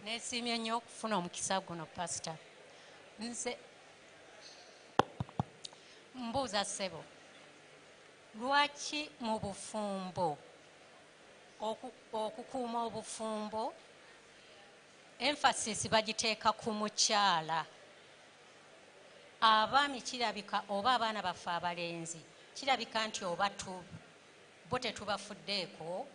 Nesimye nnyo okufuna omukisa guno pastor. Nze mbuuza ssebo, lwaki mu bufumbo okukuuma obufumbo emphasis bagiteeka ku mukyala? Abaami kirabika oba abaana baffe abalenzi kirabika nti oba bo tetubafuddeeko,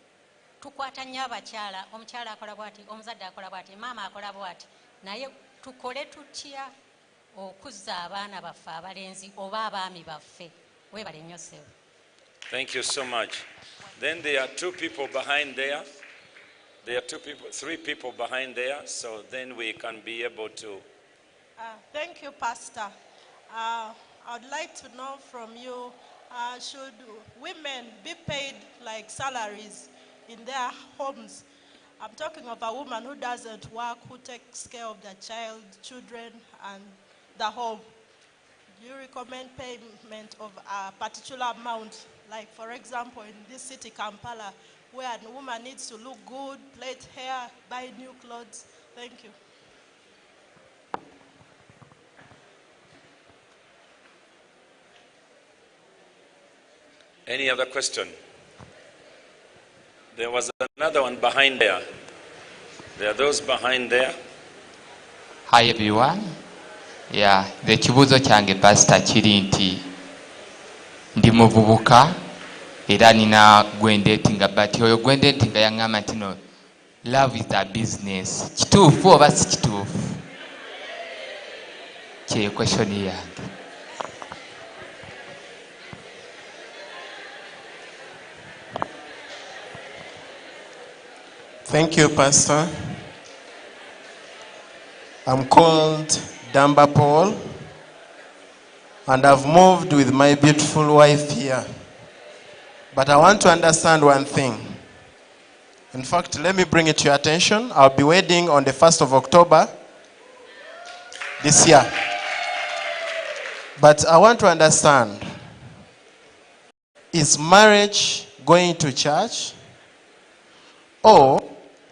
tukwata nnyo abakyala, omukyala akola bwati, omuzadde akola bwati, maama akola bwati, naye tukole tutya okuzza abaana baffe abalenzi oba abaami baffe? Weebale nnyo ssebo. Thank you so much. Then there are two people behind there. There are three people behind there, so then we can be able to. Thank you, Pastor. I'd like to know from you, should women be paid like salaries in their homes? I'm talking of a woman who doesn't work, who takes care of the child, children, and the home. Do you recommend payment of a particular amount? Like, for example, in this city, Kampala, where a woman needs to look good, plait hair, buy new clothes. Thank you. Any other question? There was another one behind there. There are those behind there. Hi everyone. Yeah, the kibuzo kyange pastor kiri nti ndi muvubuka era nina gwendetinga, but oyo gwendetinga yaŋŋamba nti no, love is a business. Kituufu oba si kituufu? Kye question yange. Thank you, Pastor. I'm called Damba Paul, and I've moved with my beautiful wife here. But I want to understand one thing. In fact, let me bring it to your attention. I'll be wedding on the 1st of October this year. But I want to understand, is marriage going to church, or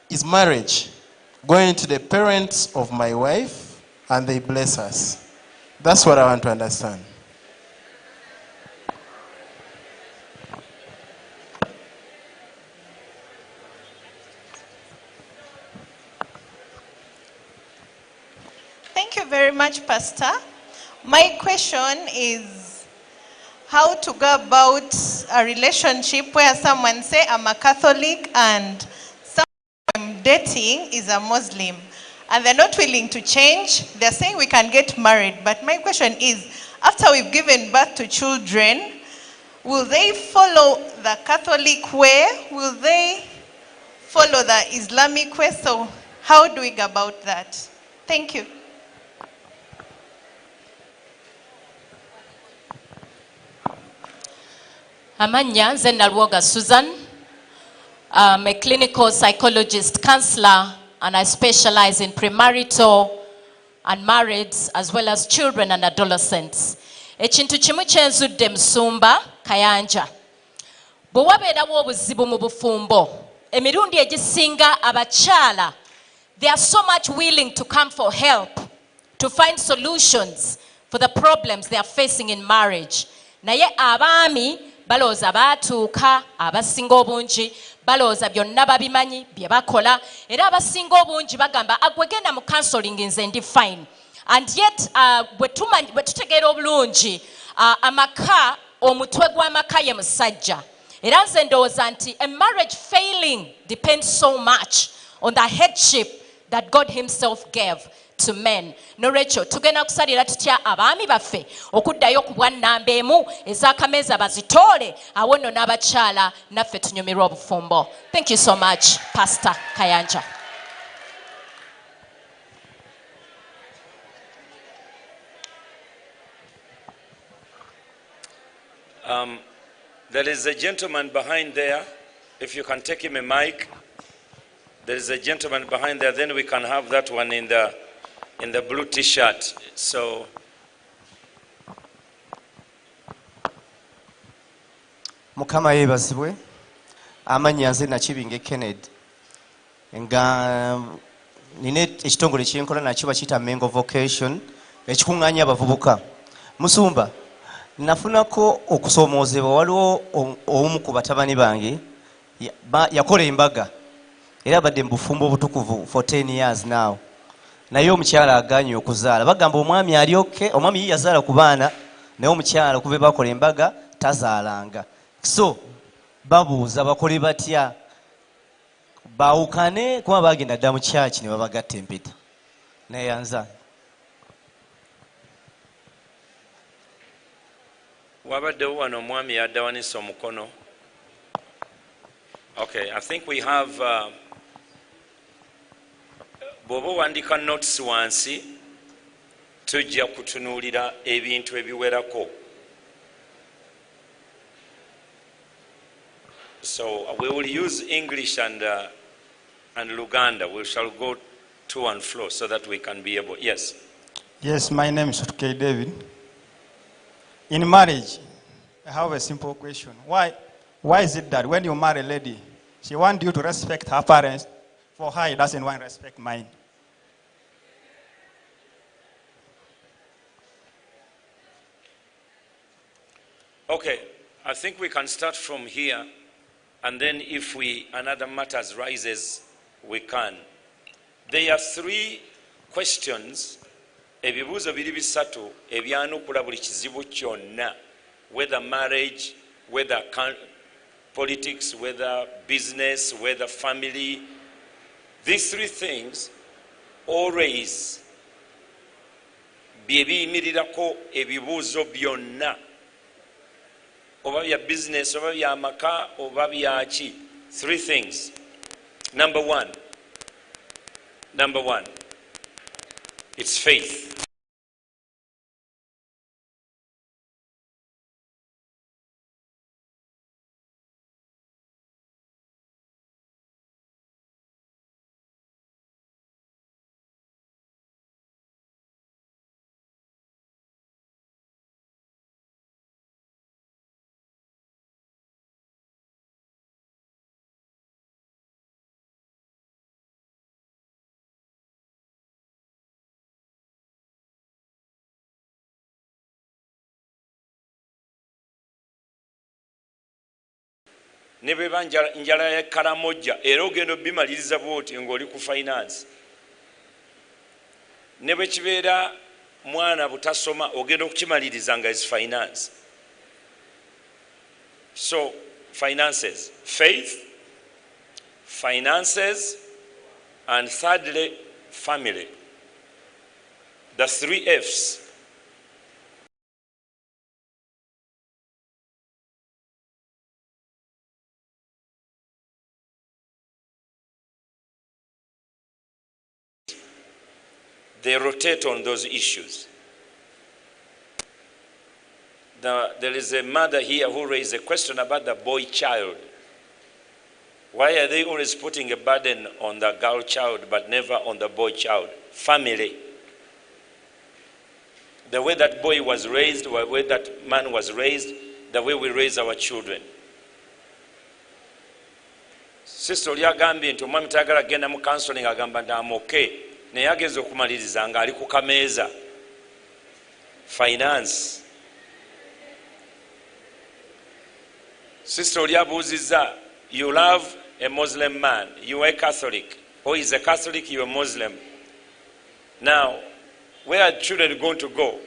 is marriage going to the parents of my wife and they bless us? That's what I want to understand. Thank you very much, Pastor. My question is how to go about a relationship where someone say, I'm a Catholic and someone I'm dating is a Muslim, and they're not willing to change. They're saying we can get married. But my question is, after we've given birth to children, will they follow the Catholic way? Will they follow the Islamic way? So how do we go about that? Thank you. Amanya nze Nalwoga Susan. I'm a clinical psychologist, counselor, and I specialize in premarital and marrieds as well as children and adolescents. Ekintu kimu kyenzudde Musumba Kayanja. Bwe wabeerawo obuzibu mu bufumbo, emirundi egisinga abakyala, they are so much willing to come for help, to find solutions for the problems they are facing in marriage. Naye abaami balooza baatuuka, abasinga obungi balooza byonna babimanyi bye bakola, era abasinga obungi bagamba agwe genda mu counseling nze ndi fine. And yet bwe tutegeera obulungi amaka, omutwe gw'amaka ye musajja. Era nze ndowooza nti a marriage failing depends so much on the headship that God himself gave to men. Norecho tugenda kusalira tutya abaami baffe okuddayo ku bwannamba emu ez'akameeza bazitoole awo nno n'abakyala naffe tunyumirwa obufumbo. Thank you so much, Pastor Kayanja. There is a gentleman behind there. If you can take him a mic. There is a gentleman behind there. Then we can have that one in the blue t-shirt. So Mukama yebazibwe. Amannya nze Nakibinge Kennedy. Nga nina ekitongole kyenkola nakyo bakiyita Mengo Vocation ekikuŋŋaanya abavubuka. Musumba, nafunako okusoomoozebwa. Waliwo omu ku batabani bange yakola embaga era abadde mu bufumbo obutukuvu for 10 years now, naye omukyala agaanye okuzaala. Bagamba omwami alyoke, omwami ye yazaala ku baana naye omukyala kuba bakola embaga tazaalanga. So babuuza bakole batya baawukane kuba bagenda dda mu kyaki ne babagatta empeta naye yanza. Wabaddewo wano omwami yaddawanisa omukono. Okay, I think we have bw'oba owandiika notes wansi tujja kutunuulira ebintu ebiwerako. So we will use English and Luganda. We shall go to and fro so that we can be able. Yes. Yes, my name is K. David. In marriage, I have a simple question. Why is it that when you marry a lady, she wants you to respect her parents, for her, he doesn't want to respect mine? Okay, I think we can start from here, and then if another matters rises, we can. There are 3 questions. Ebibuuzo biri bisatu ebyanukula buli kizibu kyonna, whether marriage, whether politics, whether business, whether family. These 3 things always bye biyimirirako ebibuuzo byonna, oba bya business, oba bya maka, oba bya ki. 3 things. Number one, it's faith. Ne bwe banja njala ya Karamoja era ogenda bimaliriza bwoti ng'oli ku finance. Ne bwe kibeera mwana butasoma ogenda okukimaliriza nga is finance. So finances, faith, finances, and thirdly family. The 3 F's. They rotate on those issues. There is a mother here who raised a question about the boy child. Why are they always putting a burden on the girl child but never on the boy child? Family. The way that boy was raised, the way that man was raised, the way we raise our children. Sister oli agambye nti omwami tayagala agenda mu counseling agamba nti I'm okay. Naye ageze okumaliriza nga ali ku kameeza. Finance. Sister oli abuuzizza, you love a Muslim man, you are a Catholic, or he's a Catholic, you are a Muslim. Now, where are children going to go?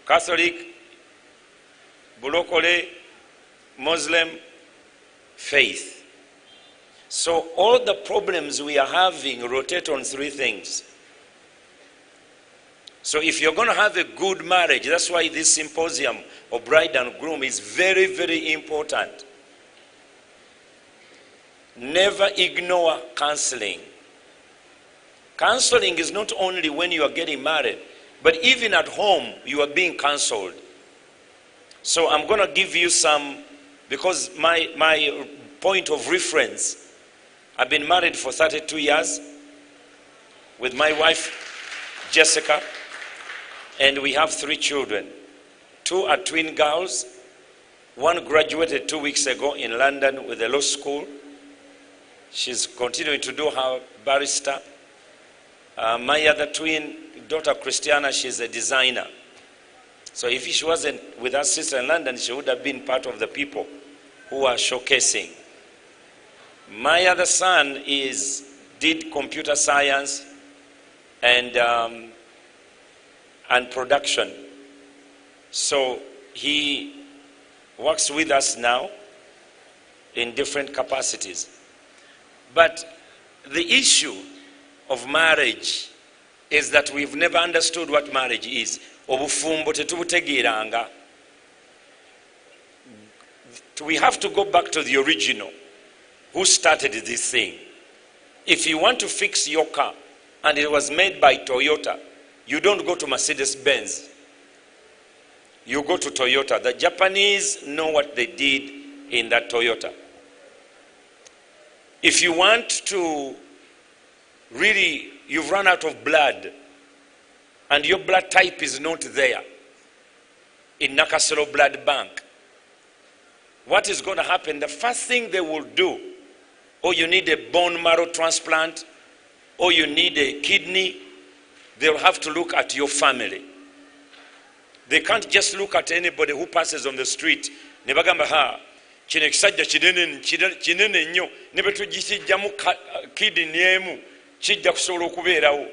Catholic, Bulokole, Muslim, faith. So all the problems we are having rotate on 3 things. So if you're going to have a good marriage, that's why this symposium of bride and groom is very, very important. Never ignore counseling. Counseling is not only when you are getting married, but even at home you are being counseled. So I'm going to give you some, because my point of reference, I've been married for 32 years with my wife, Jessica, and we have 3 children. 2 are twin girls. 1 graduated 2 weeks ago in London with a law school. She's continuing to do her barrister. My other twin daughter, Christiana, she's a designer. So if she wasn't with her sister in London, she would have been part of the people who are showcasing. My other son did computer science and production. So he works with us now in different capacities. But the issue of marriage is that we've never understood what marriage is. Obufumbo tetubutegeeranga. We have to go back to the original. Who started this thing? If you want to fix your car and it was made by Toyota, you don't go to Mercedes-Benz. You go to Toyota. The Japanese know what they did in that Toyota. If you want to really, you've run out of blood and your blood type is not there in Nakasero Blood Bank, what is going to happen? The first thing they will do, or you need a bone marrow transplant, or you need a kidney, they'll have to look at your family. They can't just look at anybody who passes on the street. Nebagamba ha, kino ekisajja kinene nnyo, ne bwe tugikijjamu kidney emu kijja kusobola okubeerawo.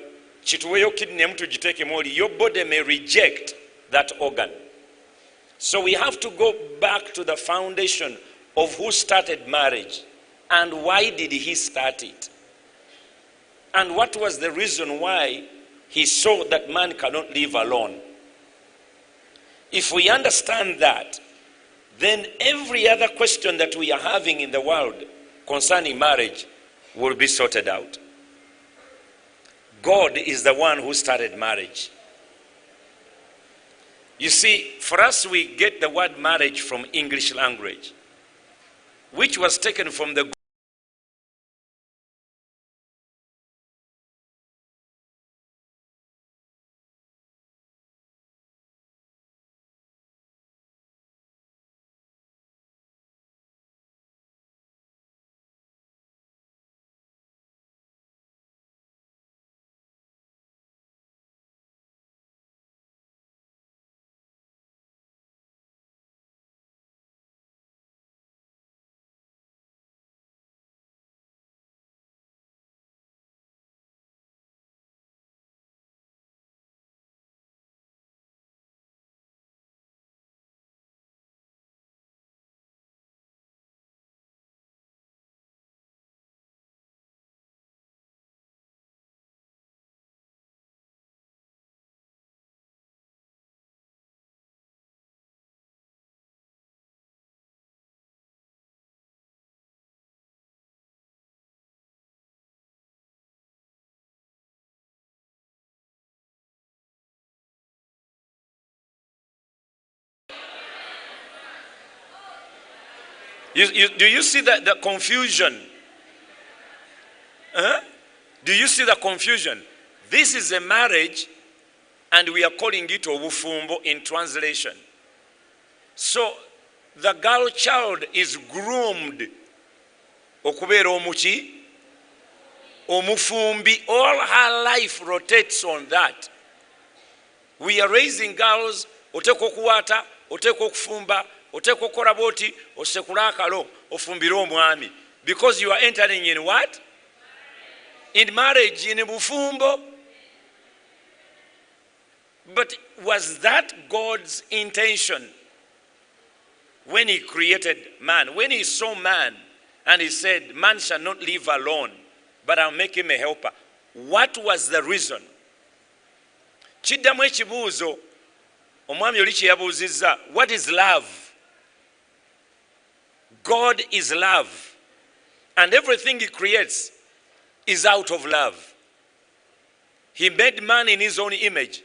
Kituweeyo kidney emu tugiteekemu oli. Your body may reject that organ. So we have to go back to the foundation of who started marriage and why did he start it. And what was the reason why he saw that man cannot live alone. If we understand that, then every other question that we are having in the world concerning marriage will be sorted out. God is the one who started marriage. You see, for us, we get the word marriage from English language, which was taken from the do you see the confusion? Do you see the confusion? This is a marriage and we are calling it obufumbo in translation. So the girl child is groomed okubeera omuki omufumbi. All her life rotates on that. We are raising girls, oteka okuwata, oteka okufumba, oteka okukola bwoti, osekula akalo, ofumbire omwami. Because you are entering in what? In marriage, in bufumbo. But was that God's intention when he created man? When he saw man and he said, man shall not live alone, but I'll make him a helper. What was the reason? Kiddamu ekibuuzo omwami oli kye yabuuzizza. What is love? God is love. And everything he creates is out of love. He made man in his own image.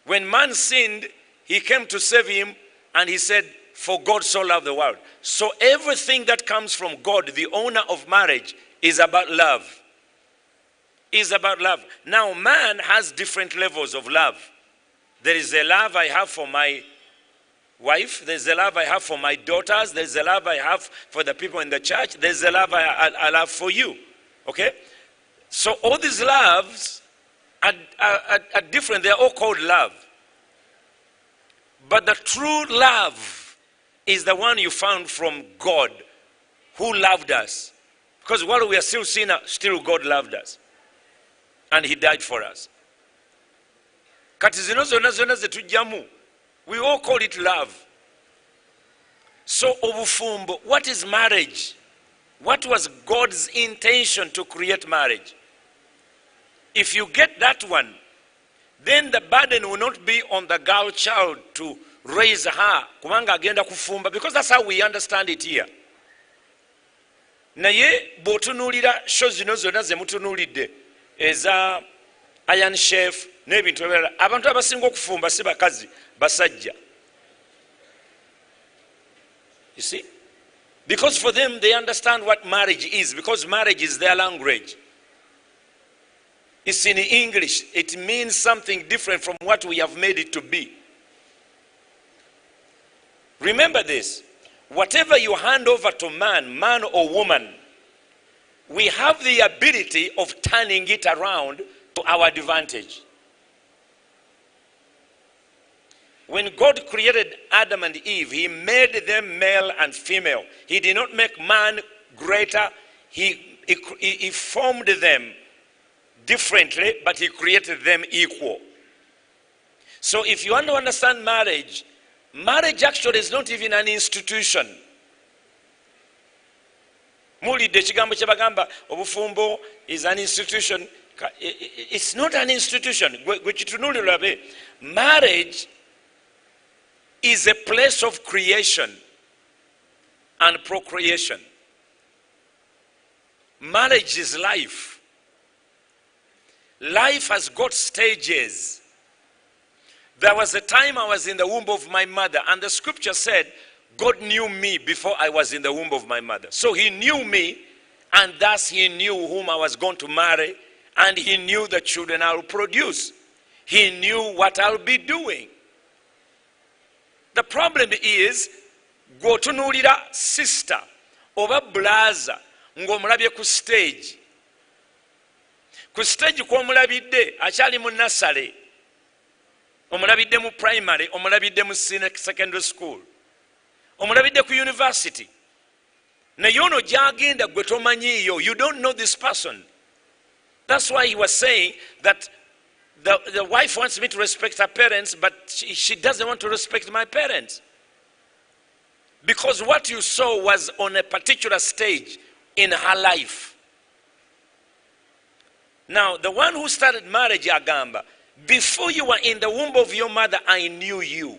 When man sinned, he came to save him and he said, for God so loved the world. So everything that comes from God, the owner of marriage, is about love. Is about love. Now man has different levels of love. There is a love I have for my wife, there's a love I have for my daughters, there's a love I have for the people in the church, there's a love I have for you. Okay? So all these loves are different. They are all called love. But the true love is the one you found from God, who loved us. Because while we are still sinners, still God loved us. And he died for us. Kati zino zonna zetujjamu, we all call it love. So obufumbo, what is marriage? What was God's intention to create marriage? If you get that one, then the burden will not be on the girl child to raise her, kubanga agenda kufumba, because that's how we understand it here. Naye bw'otunuulira show zino zonna ze mutunuulidde eza Iron Chef n'ebintu ebirala, abantu abasinga okufumba si bakazi, basajja. You see? Because for them they understand what marriage is, because marriage is their language. It's in English. It means something different from what we have made it to be. Remember this. Whatever you hand over to man or woman, we have the ability of turning it around to our advantage. When God created Adam and Eve, he made them male and female. He did not make man greater. He formed them differently, but he created them equal. So if you want to understand marriage, marriage actually is not even an institution. Mulidde ekigambo kye bagamba obufumbo is an institution. It's not an institution. Marriage is a place of creation and procreation. Marriage is life. Life has got stages. There was a time I was in the womb of my mother, and the scripture said, God knew me before I was in the womb of my mother. So he knew me, and thus he knew whom I was going to marry, and he knew the children I will produce. He knew what I'll be doing. The problem is, gwotunuulira sister oba blaza ng'omulabye ku stage. Ku stage kw'omulabidde akyali mu nursery, omulabidde mu primary, omulabidde mu secondary school, omulabidde ku university. Naye ono gy'agenda gwe tomanyiiyo. You don't know this person. That's why he was saying that the wife wants me to respect her parents, but she doesn't want to respect my parents. Because what you saw was on a particular stage in her life. Now, the one who started marriage, agamba, before you were in the womb of your mother, I knew you.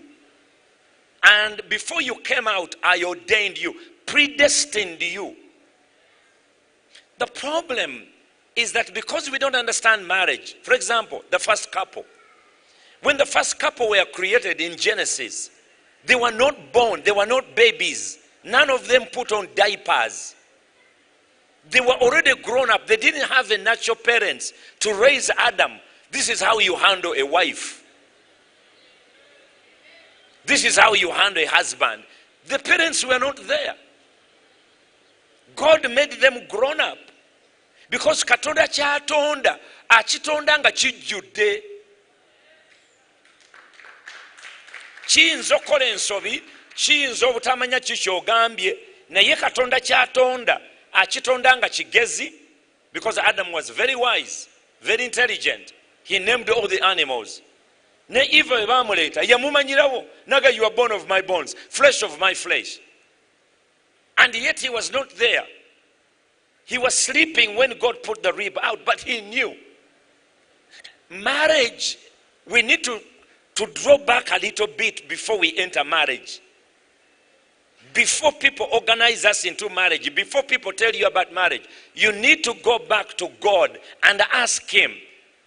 And before you came out, I ordained you, predestined you. The problem is that because we don't understand marriage, for example, the first couple. When the first couple were created in Genesis, they were not born, they were not babies. None of them put on diapers. They were already grown up. They didn't have a natural parents to raise Adam. This is how you handle a wife. This is how you handle a husband. The parents were not there. God made them grown up. Because Katonda kyatonda, akitonda nga kijjudde. Kiyinza okukola ensobi, kiyinza obutamanya kikyogambye, naye Katonda kyatonda, akitonda nga kigezi, because Adam was very wise, very intelligent. He named all the animals. Ne Eve bamuleta, yamumanyirawo, naga you are bone of my bones, flesh of my flesh. And yet he was not there. He was sleeping when God put the rib out, but he knew. Marriage, we need to draw back a little bit before we enter marriage. Before people organize us into marriage, before people tell you about marriage, you need to go back to God and ask him,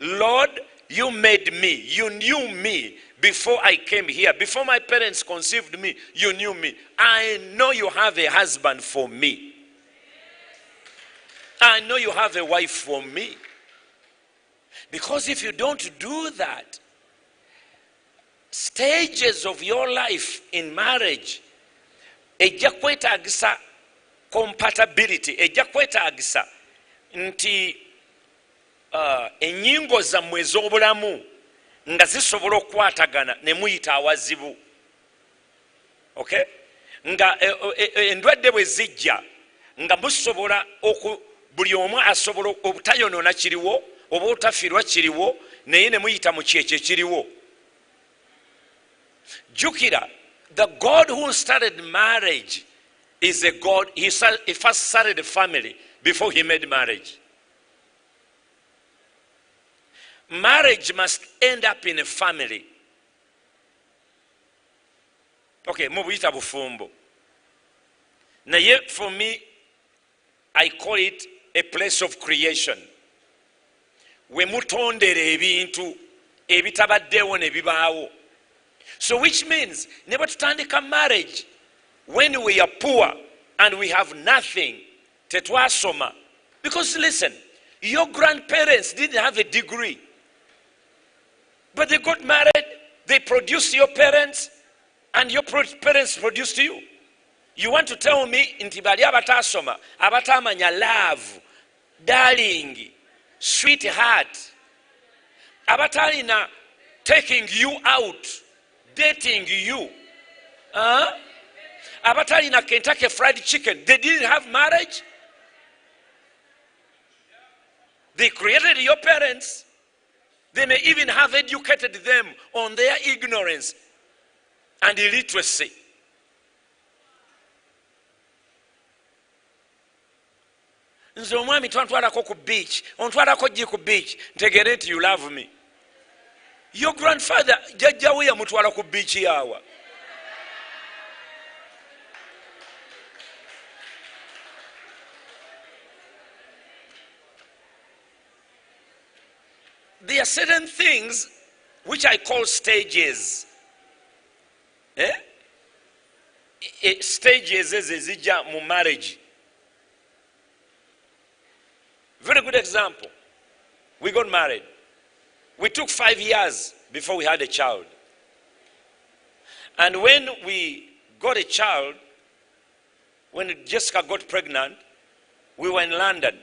Lord, you made me. You knew me before I came here. Before my parents conceived me, you knew me. I know you have a husband for me. I know you have a wife for me. Because if you don't do that, stages of your life in marriage, ejja kwetaagisa compatibility, ejja kwetaagisa nti ennyingo zammwe ez'obulamu nga zisobola okukwatagana ne muyita awazibu. Okay? Nga endwadde bwe zijja nga musobola buli omu asobola obutayonoona kiriwo oba obutafiirwa kiriwo naye ne muyita mu kyekyo ekiriwo. Jjukira, the God who started marriage is a God. He first started a family before he made marriage. Marriage must end up in a family. Okay, mubuyita bufumbo. Naye for me, I call it a place of creation. We mutondera ebintu ebitabaddewo ne bibaawo. So which means, never tutandika marriage when we are poor and we have nothing, tetwasoma. Because listen, your grandparents didn't have a degree, but they got married, they produced your parents, and your parents produced you. You want to tell me nti bali abatasoma, abatamanya love, darling, sweetheart, abatalina taking you out, dating you, abatalina Kentucky Fried Chicken, they didn't have marriage? They created your parents. They may even have educated them on their ignorance and illiteracy. Nze omwami twantwalako ku beach, ontwalako gye ku beach, ntegere nti you love me. Your grandfather jjajjawe yamutwala ku beach yawa. There are certain things which I call stages. Stages ezijja mu marriage. Very good example. We got married. We took 5 years before we had a child. And when we got a child, when Jessica got pregnant, we were in London.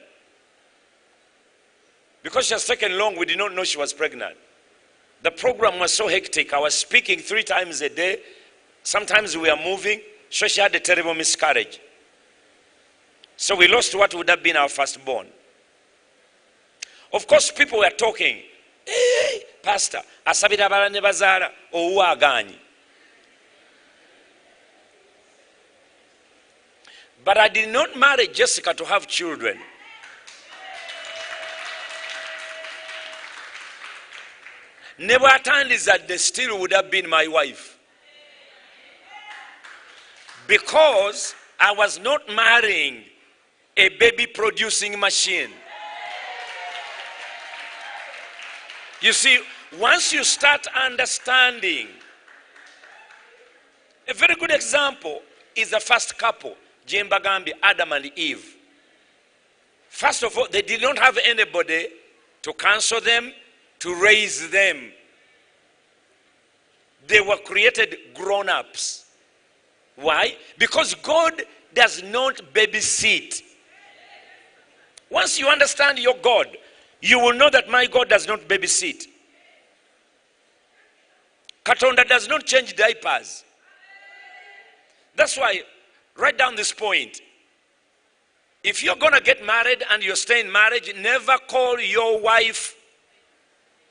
Because she has taken long, we did not know she was pregnant. The program was so hectic. I was speaking 3 times a day. Sometimes we were moving. So she had a terrible miscarriage. So we lost what would have been our firstborn. Of course, people were talking. Hey, Pastor, asabira abalala ne bazaala owuwa agaanyi. But I did not marry Jessica to have children. Never atandizadde still would have been my wife. Because I was not marrying a baby producing machine. You see, once you start understanding, a very good example is the first couple, Jembagambi, Adam and Eve. First of all, they did not have anybody to counsel them, to raise them. They were created grown-ups. Why? Because God does not babysit. Once you understand your God, you will know that my God does not babysit. Katonda does not change diapers. That's why, write down this point. If you're going to get married and you're staying in marriage, never call your wife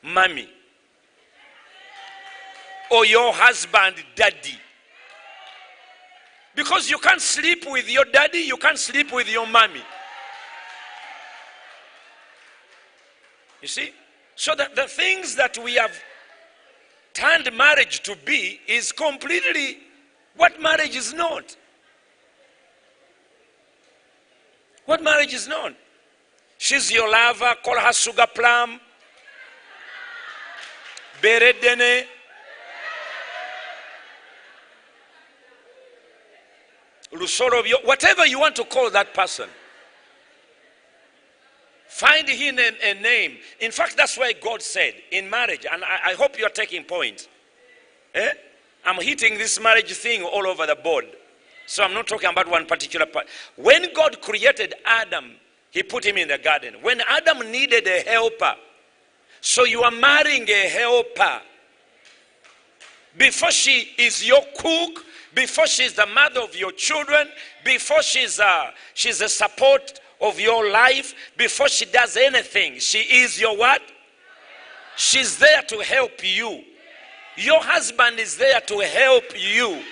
mommy or your husband daddy. Because you can't sleep with your daddy, you can't sleep with your mommy. You see? So that the things that we have turned marriage to be is completely what marriage is not. What marriage is not. She's your lover, call her sugar plum, beredene. Lusorobyo, whatever you want to call that person. Find him a name. In fact, that's why God said in marriage, and I hope you're taking point. I'm hitting this marriage thing all over the board. So I'm not talking about one particular part. When God created Adam He put him in the garden. When Adam needed a helper, so you are marrying a helper. Before she is your cook, before she is the mother of your children, before she's a support of your life, before she does anything, she is your what? She's there to help you. Your husband is there to help you.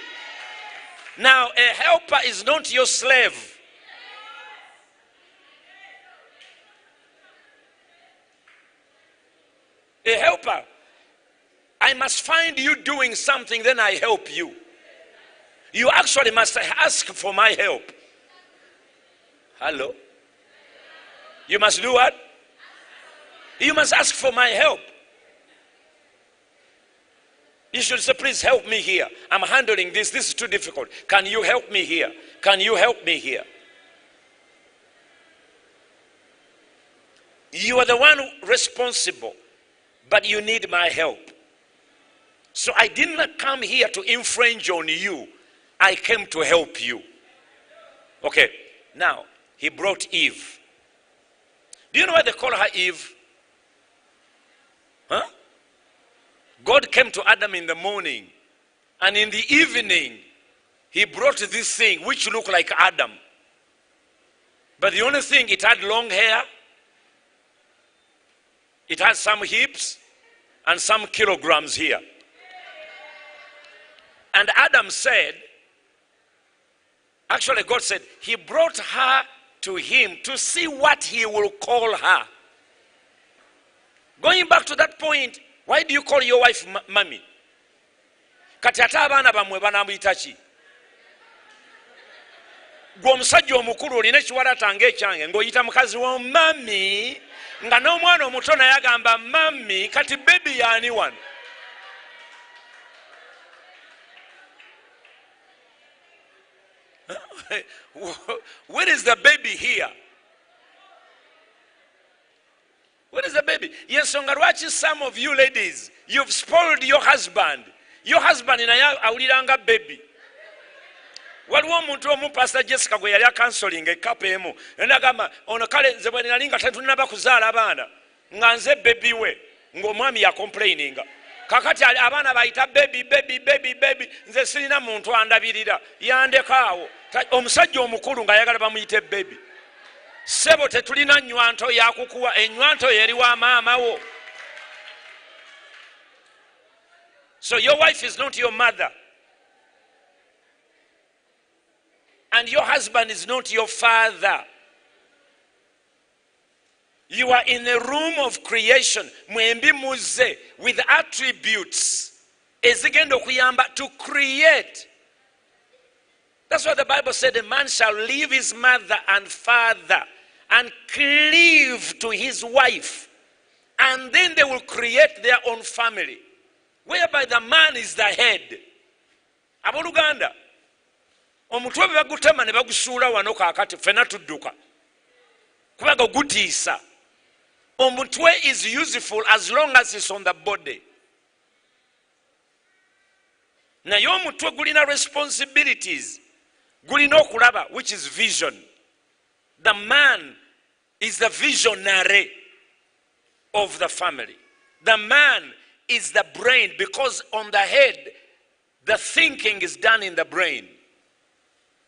Now, a helper is not your slave. A helper, I must find you doing something, then I help you. You actually must ask for my help. Hello? You must do what? You must ask for my help. You should say, please help me here. I'm handling this. This is too difficult. Can you help me here? Can you help me here? You are the one responsible, but you need my help. So I didn't come here to infringe on you. I came to help you. Okay, now, he brought Eve. Do you know why they call her Eve? Huh? God came to Adam in the morning, and in the evening, he brought this thing which looked like Adam. But the only thing, it had long hair, it had some hips, and some kilograms here. And Adam said, actually God said, he brought her to him to see what he will call her. Going back to that point, why do you call your wife mommy? Kati ate abaana bamwe banamuyita ki? Gwe omusajja omukulu olina ekiwalaata ng'ekyange ng'oyita mukazi wo mami, nga n'omwana omuto naye agamba mami, kati baby yaani wano? Where is the baby here? Where is the baby? Yes, lwaki some of you ladies, you've spoiled your husband. Your husband naye awuliranga baby. Waliwo omuntu omu Pastor Jessica gwe yali akansolinga ekapa emu nagamba ono kale nze bwe nali nga tetunaba kuzaala abaana nga nze baby we ng'omwami yakomplaininga kakati abaana bayita baby nze sirina muntu andabirira yandekaawo omusajja omukulu ng'ayagala bamuyite baby. Sebo tetulina nywanto yakukuwa, enywanto yeri wa maama wo. So your wife is not your mother. And your husband is not your father. You are in a room of creation, mwembi muze, with attributes ezigenda okuyamba to create. That's what the Bible said, a man shall leave his mother and father and cleave to his wife, and then they will create their own family, whereby the man is the head. Abooluganda, omutwe bwe bagutema ne bagusuula wano kaakati ffenna tudduka kubaga gutiisa. Omutwe is useful as long as it's on the body. Naye omutwe gulina responsibilities, gulina okulaba, which is vision. The man is the visionary of the family. The man is the brain, because on the head, the thinking is done in the brain.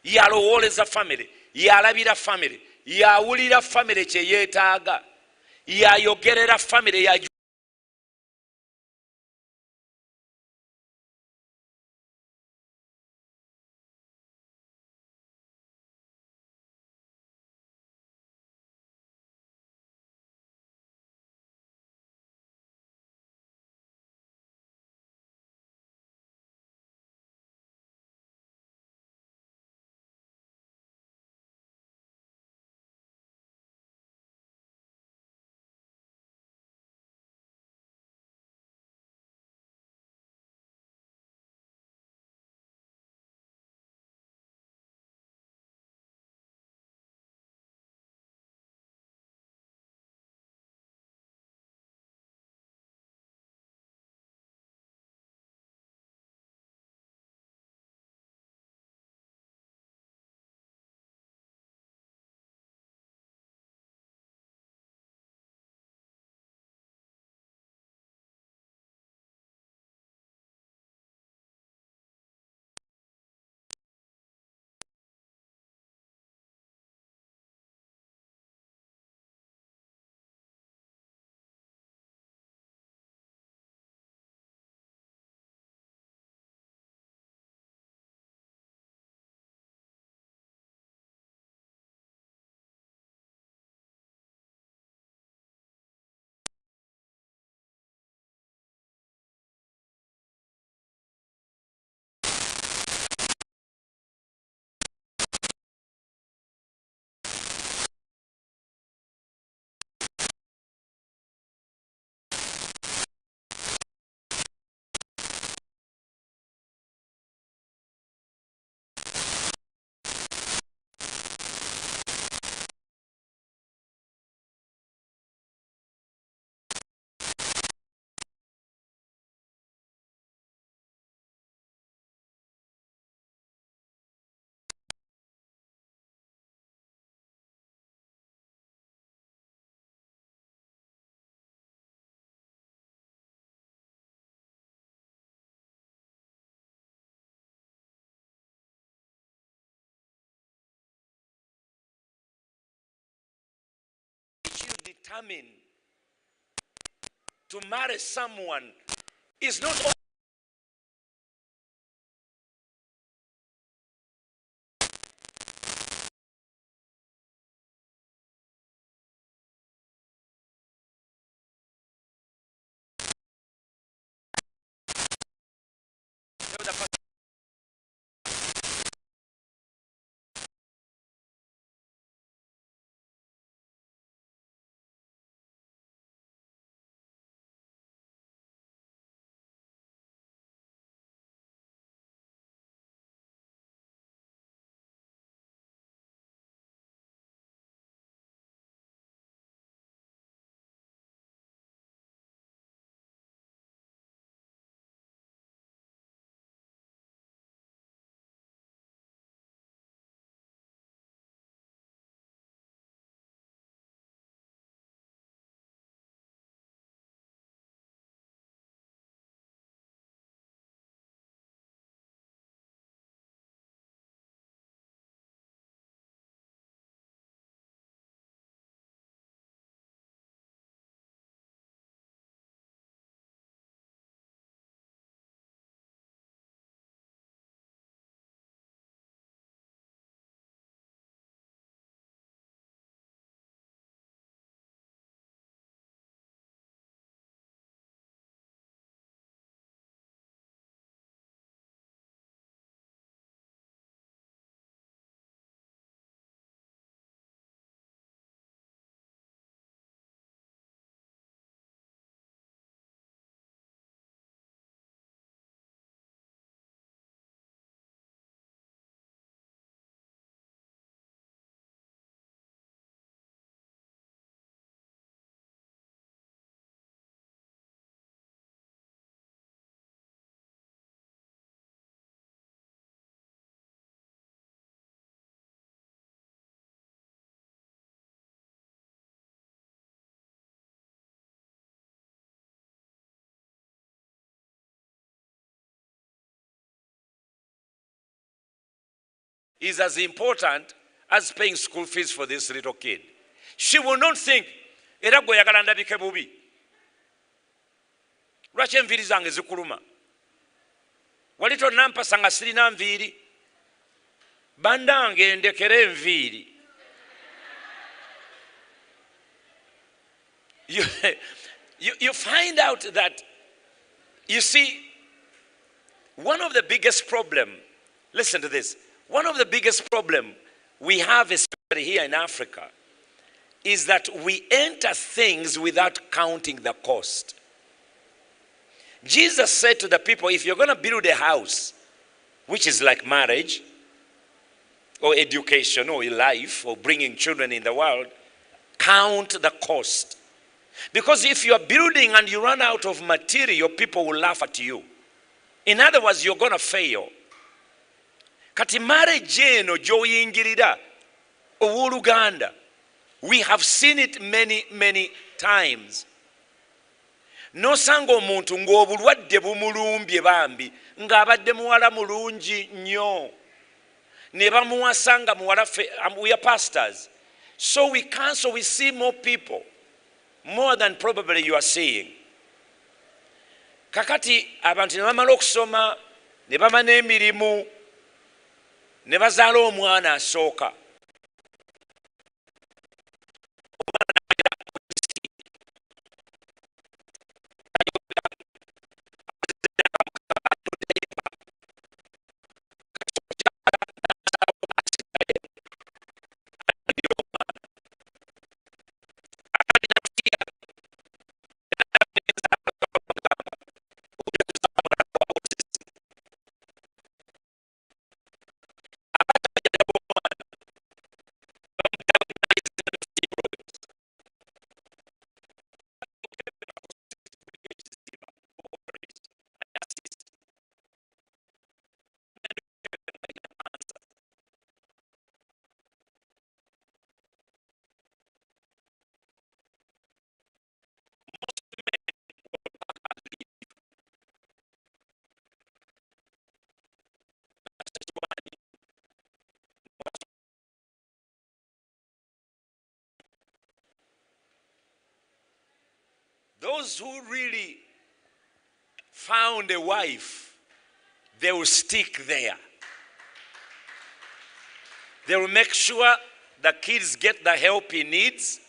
Yalowooleza family, yalabira family, yawulira family kye yeetaaga, yayogerera family, determined to marry someone is not is as important as paying school fees for this little kid. She will not think, era gwe oyagala ndabike bubi. Lwaki enviiri zange zikuluma? Wali tonnampasa nga sirina nviiri? Bandange ndekere enviiri. You find out that, you see, one of the biggest problem, listen to this, one of the biggest problem we have, especially here in Africa, is that we enter things without counting the cost. Jesus said to the people, if you're going to build a house, which is like marriage, or education, or life, or bringing children in the world, count the cost. Because if you are building and you run out of material, people will laugh at you. In other words, you're going to fail. Kati marriage eno gy'oyingirira ow'Oluganda, we have seen it many times. Nosanga omuntu ng'obulwadde bumulumbye bambi ng'abadde muwala mulungi nnyo ne bamuwasanga muwala ffe, we are pastors, so we see more people, more than probably you are seeing. Kakati abantu ne bamala okusoma ne bama n'emirimu ne bazaala omwana asooka. Abatabayagala bomwana, those who really found a wife, they will stick there. They will make sure the kids get the help he needs.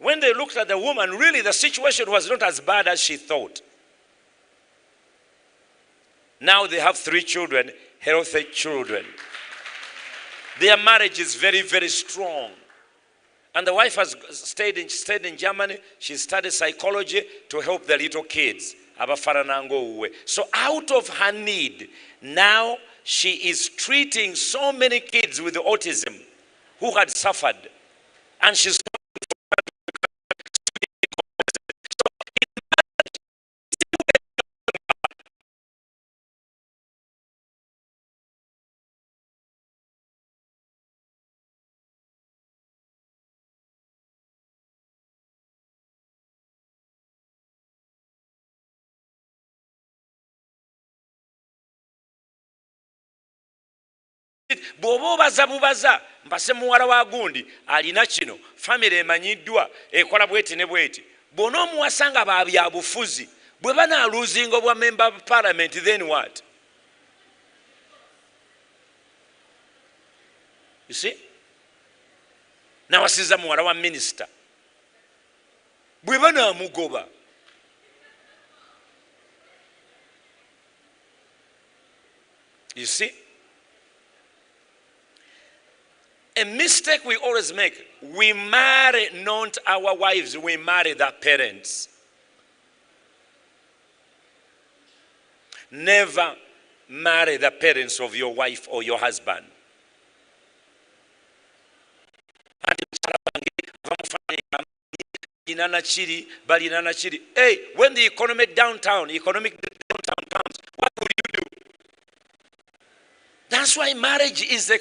When they looked at the woman, really the situation was not as bad as she thought. Now they have 3 children, healthy children. Their marriage is very, very strong. And the wife has stayed in Germany. She studied psychology to help the little kids. So out of her need, now she is treating so many kids with autism who had suffered. And she's bw'oba obaza bubaza mpase muwala wa gundi alina kino family emanyiddwa ekola bweti ne bweti bw'onoomuwasa nga babyabufuzi bwe banaaluzinga obwa member of parliament, then what? You see? Nawasiza muwala wa minister bwe banaamugoba. You see? A mistake we always make, we marry not our wives, we marry their parents. Never marry the parents of your wife or your husband. Hey, when the economic downtown comes, what will you do? That's why marriage is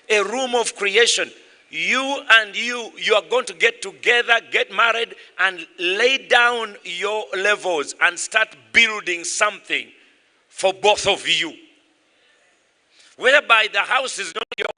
a room of creation. You and you are going to get together, get married, and lay down your levels and start building something for both of you. Whereby the house is not yours.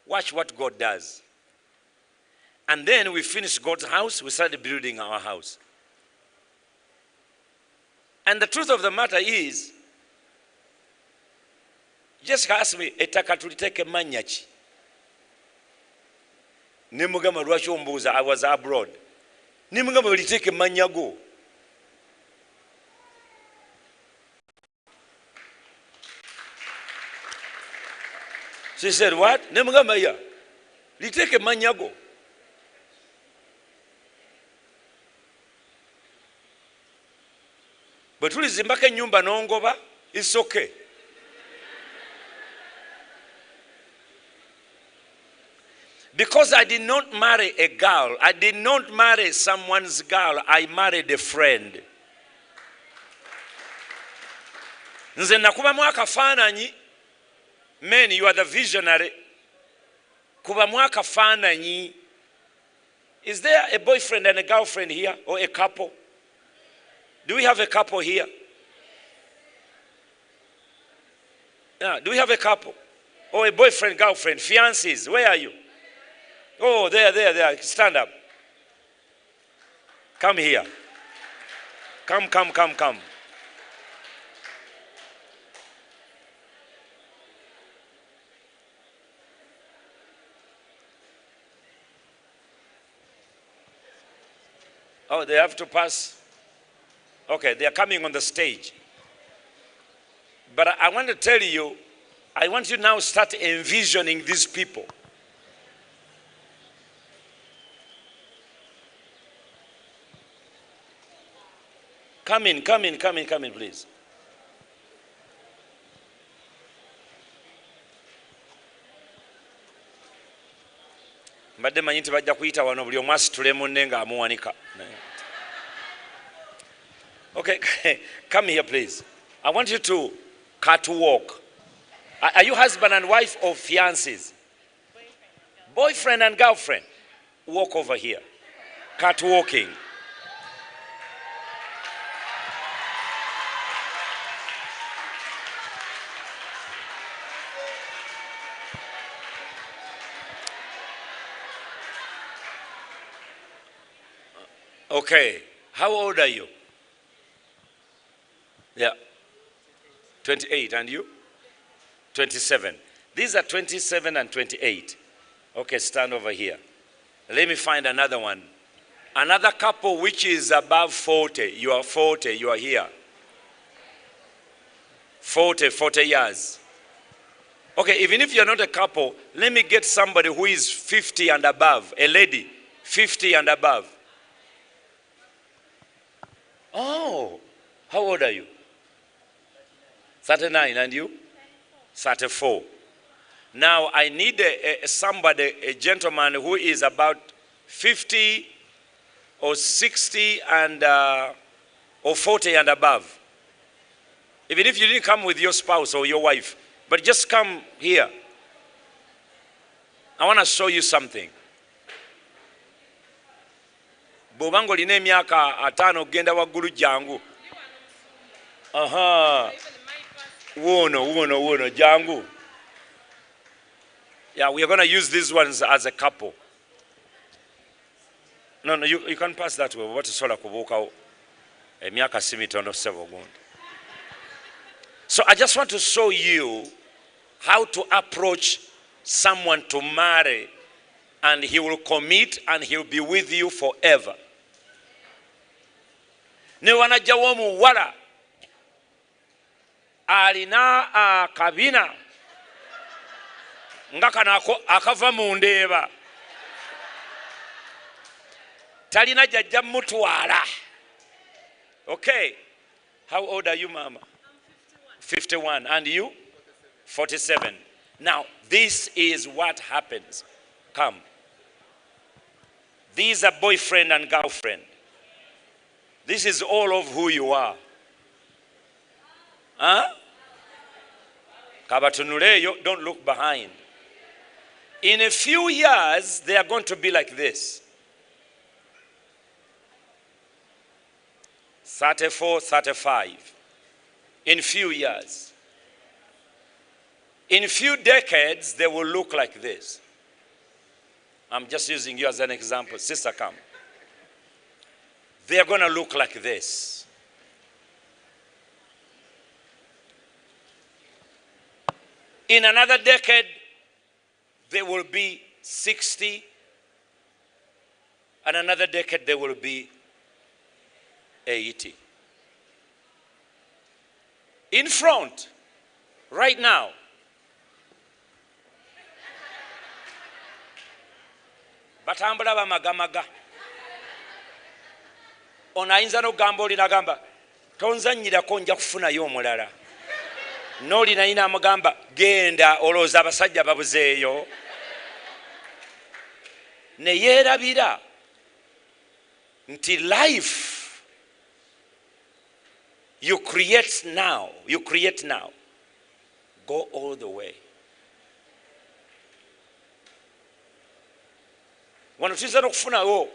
Watch what God does. And then we finish God's house, we started building our house. And the truth of the matter is, Jessica asked me, ettaka tuliteke mannya ki? Ne mugamba lwaki ombuuza, I was abroad. Ne mugamba liteke mannya go. She said, what? Ne mugamba ya. Liteke mannya go. bwe tulizimbako ennyumba n'ongoba, it's okay. Because I did not marry a girl, I did not marry someone's girl, I married a friend. Nze nakubamu akafaananyi. Men, you are the visionary. Kubamu akafaananyi. Is there a boyfriend and a girlfriend here, or a couple? Do we have a couple here? Yeah, do we have a couple? Or a boyfriend, girlfriend, fiancés? Where are you? Oh, there. Stand up. Come here. Come. Oh, they have to pass. Okay, they are coming on the stage. But I want to tell you, I want you now to start envisioning these people. Come in, please. Mbadde manyi nti bajja kuyita wano buli omu asitule munne ng'amuwanika. Okay, come here, please. I want you to catwalk. Are you husband and wife or fiancés? Boyfriend and girlfriend. Walk over here. Catwalking. Okay, how old are you? Yeah, 28, and you? 27. These are 27 and 28. Okay, stand over here. Let me find another one. Another couple which is above 40. You are 40, you are here. 40 years. Okay, even if you're not a couple, let me get somebody who is 50 and above. A lady, 50 and above. Oh, how old are you? 39, and you? 34. Now I need a gentleman who is about 50 or 60 and or 40 and above. Even if you didn't come with your spouse or your wife, but just come here. I want to show you something. Bobango line emyaka 5 genda waggulu jangu. Aha. Wono jangu. Yeah, we are going to use these ones as a couple. No, you can pass that way. What is sola kubuka emyaka simitondo sebo gundi. So I just want to show you how to approach someone to marry, and he will commit and he will be with you forever. Ne wanajja w'omuwala alina akabina nga kano akava mu ndeeba, talina jjajja mutwala. Okay, how old are you, mama? 51. And you? 47. Now this is what happens. Come. These are boyfriend and girlfriend. This is all of who you are. Huh? Kabatunuleyo, don't look behind. In a few years, they are going to be like this. 34, 35. In few years. In few decades, they will look like this. I'm just using you as an example. Sister, come. They are going to look like this. In another decade, they will be 60. And another decade, they will be 80. In front, right now, batambula bamagamaga. Ono ayinza n'okugamba oli n'agamba tonzanyirako nja kufunayo omulala. Noli nayina amugamba genda olowooza abasajja babuzeeyo. Ne yeerabira nti life you create now. Go all the way. Wano tuyinza n'okufunawo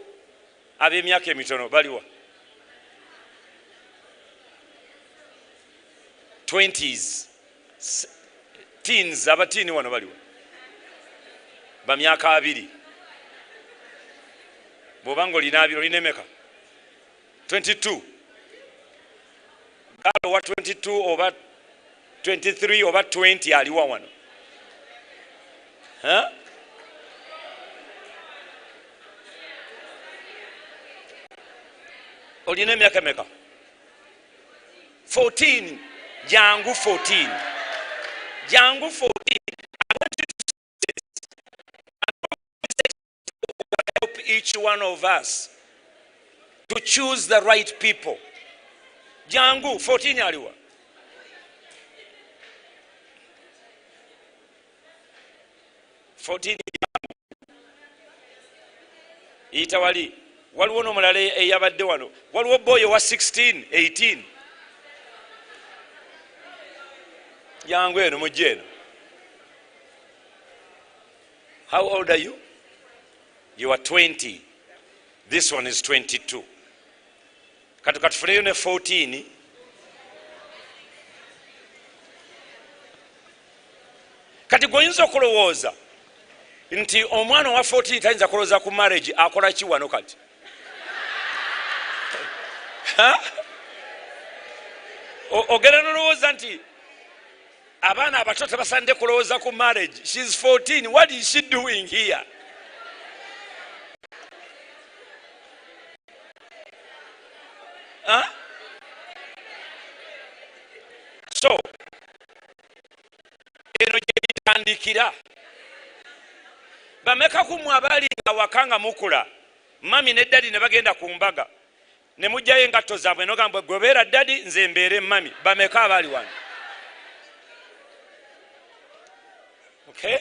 ab'emyaka emitono baliwa 20s teens, abatiini wano baliwa bamyaka 2 bw'obanga olina emeka 22 gaalo wa 22 oba 23 oba 20 aliwa wano, huh? Olina emyaka emeka 14. Jangu 14. Jangu 14. I want you to help each one of us to choose the right people. Jangu 14 aliwa. Itawali waliwo n'omulala eyabadde wano, waliwo boy wa 16 18. Jangu eno mujje eno. How old are you? You are 20. This one is 22. Katufuneyo ne 14. Kati goyinza okulowooza nti omwana wa 14 tayinza kulowooza ku marriage, akola ki wano kati? Ogenda nolowooza nti abaana abato tebasande kulowooza ku marriage. She's 14. What is she doing here? So eno gyetandikira. Bameka kumwe abali nga wakanga mukula, mami ne daddy ne bagenda ku mbaga ne mujjayo engatto zaabwe nogamba gobeera daddy nze mbeere mami. Bameka abali wano? Okay,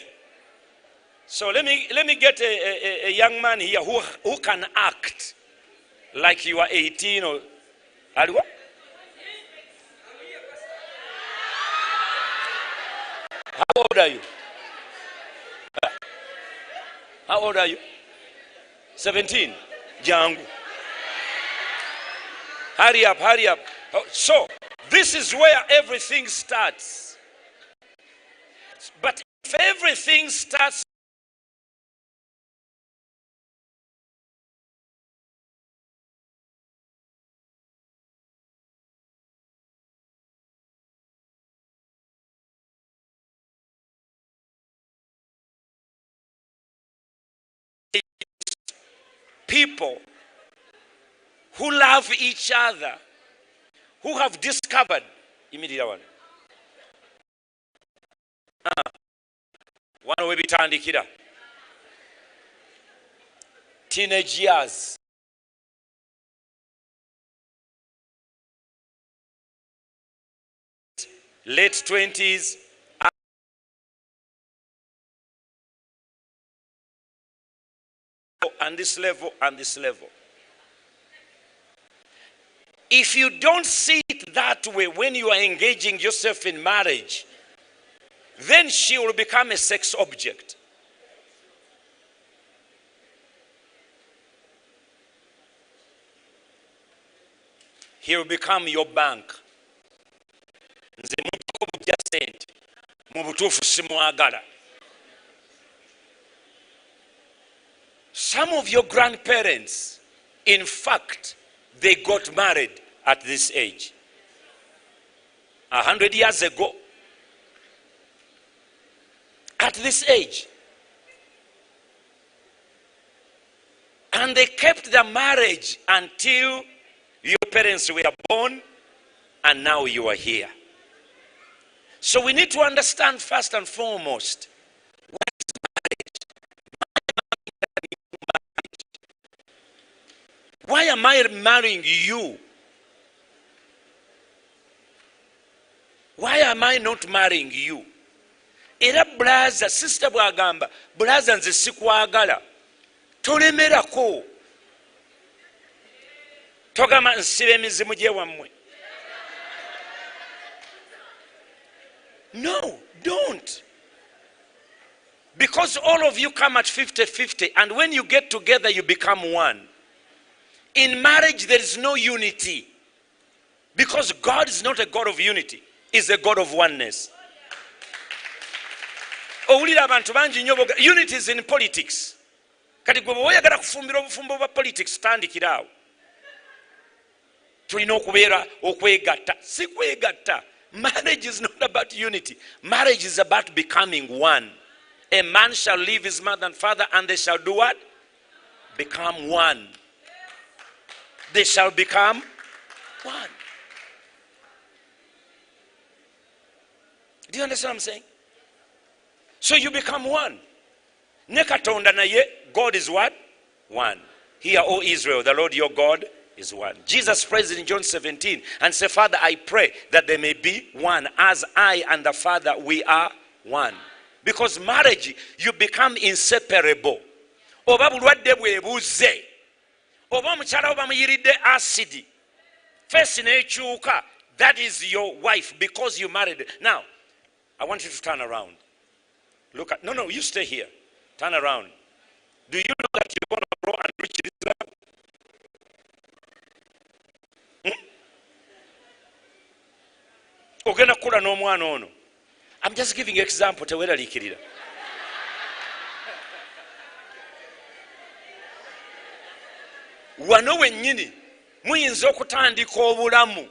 so let me get a young man here who can act like you are 18 or aliwa. How old are you? How old are you? 17. Jangu. Hurry up, hurry up. So this is where everything starts. But if everything starts people who love each other, who have discovered immediately one way bitandikira teenage years, late 20s, and this level and this level. If you don't see it that way when you are engaging yourself in marriage, then she will become a sex object. He will become your bank. Nze mujjako bujja sente, mu butuufu simwagala. Some of your grandparents, in fact, they got married at this age. 100 years ago. At this age. And they kept the marriage until your parents were born, and now you are here. So we need to understand first and foremost, what is marriage? Why am I marrying you? Why am I not marrying you? Era brother, sister bwagamba, brother nze sikwagala. Tolemerako. Togama nsibe emizimu gye wammwe. No, don't. Because all of you come at 50-50, and when you get together, you become one. In marriage, there is no unity. Because God is not a God of unity. He's a God of oneness. Unity is in politics. Kati gwe bw'oyagala kufumbira obufumbo bwa politics tandikira awo. Tulina okubeera okwegatta. Si kwegatta. Marriage is not about unity. Marriage is about becoming one. A man shall leave his mother and father, and they shall do what? Become one. They shall become one. Do you understand what I'm saying? So you become one. Nekatonda naye, God is what? One. Hear, O Israel, the Lord your God is one. Jesus prays in John 17 and said, Father, I pray that they may be one, as I and the Father, we are one. Because marriage, you become inseparable. Oba bulwadde bwebuze. Oba omukyala oba muyiridde acid. Face nekyuka. That is your wife because you married. Now, I want you to turn around. Look at, no, you stay here. Turn around. Do you know that you're going to grow and reach this level? Ogenda kula n'omwana ono. I'm just giving you an example. Teweraliikirira. Wano wennyini muyinza okutandika obulamu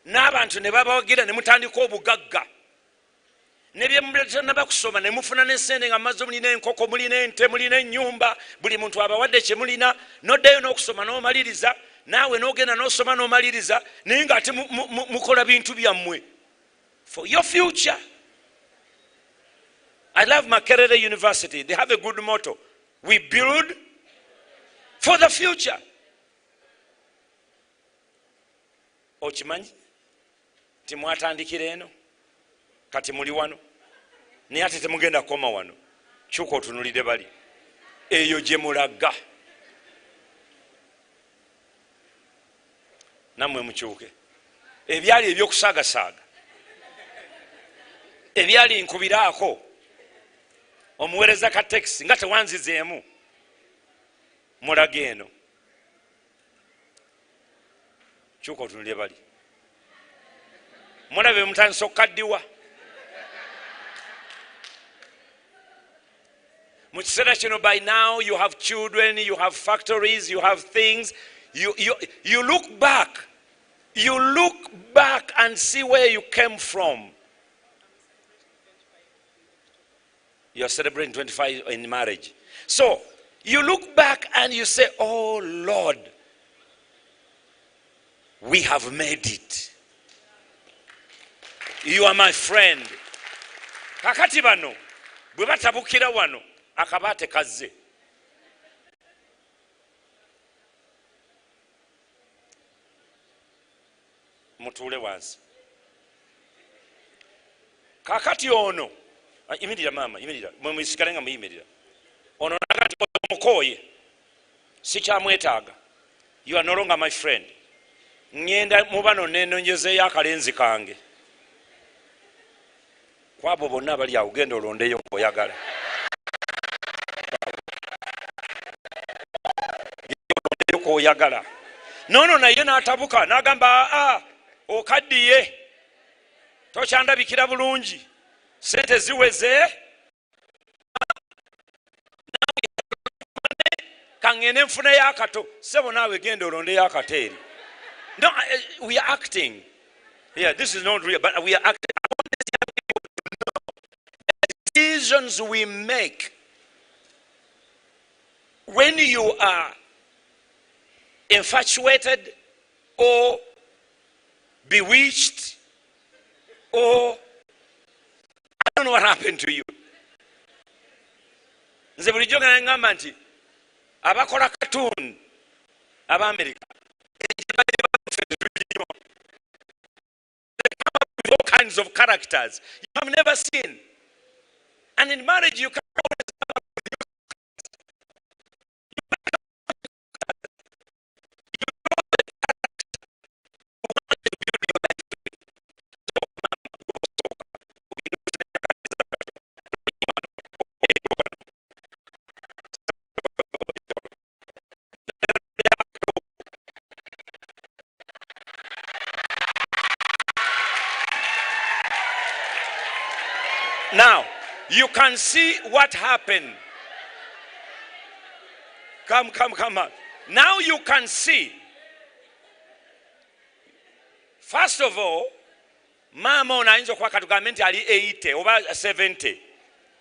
n'abantu ne babawagira ne mutandika obugagga. Ne bye mulina kusoma ne mufuna n'essente nga mazzo mulina enkoko mulina ente mulina ennyumba buli muntu abawadde kye mulina n'oddayo n'okusoma n'omaliriza naawe n'ogenda n'osoma n'omaliriza naye ng'ate mukola bintu byammwe for your future. I love Makerere University. They have a good motto. We build for the future. Okimanyi timwatandikira eno kati muli wano naye ate temugenda koma wano kyuka otunulire bali eyo gye mulaga nammwe mukyuke ebyali ebyokusaagasaaga ebyali nkubiraako omuweereza ka taxi nga tewanzizeemu mulaga eno kyuka otunulire bali mulabe mutandisa okukaddiwa mu kiseera kino. By now you have children, you have factories, you have things. You look back and see where you came from. You are celebrating 25 in marriage. So you look back and you say, oh Lord, we have made it. You are my friend. Kakati bano bwe batabukira wano akabaate kazze. Mutuule wansi. Kakati ono imirira mama imirira mwisikale nga muyimirira ono nakati omukooye sikyamwetaaga. You are no longer my friend. Ngenda mubano nenonyezeeyo akalenzi kange kwabo bonna abali awo genda olondeyo oyagala koyagala nono naye n'atabuka n'agamba okaddiye tokyandabikira bulungi sente ziweze kangene nfune y'akato sebo naawe genda olondeyo akato eri. No, we are acting. Yeah, this is not real, but we are acting. I want these young people to know the decisions we make when you are infatuated or bewitched or I don't know what happened to you. Nze bulijjo ngamba nti abakola cartoon aba America kinds of characters you have never seen. And in marriage, you can always come up with new characters. You know the character who wants to build your life with. Now, you can see what happened. Come on. Now you can see. First of all, mama onainzo kwa katugamenti ali 80 over 70.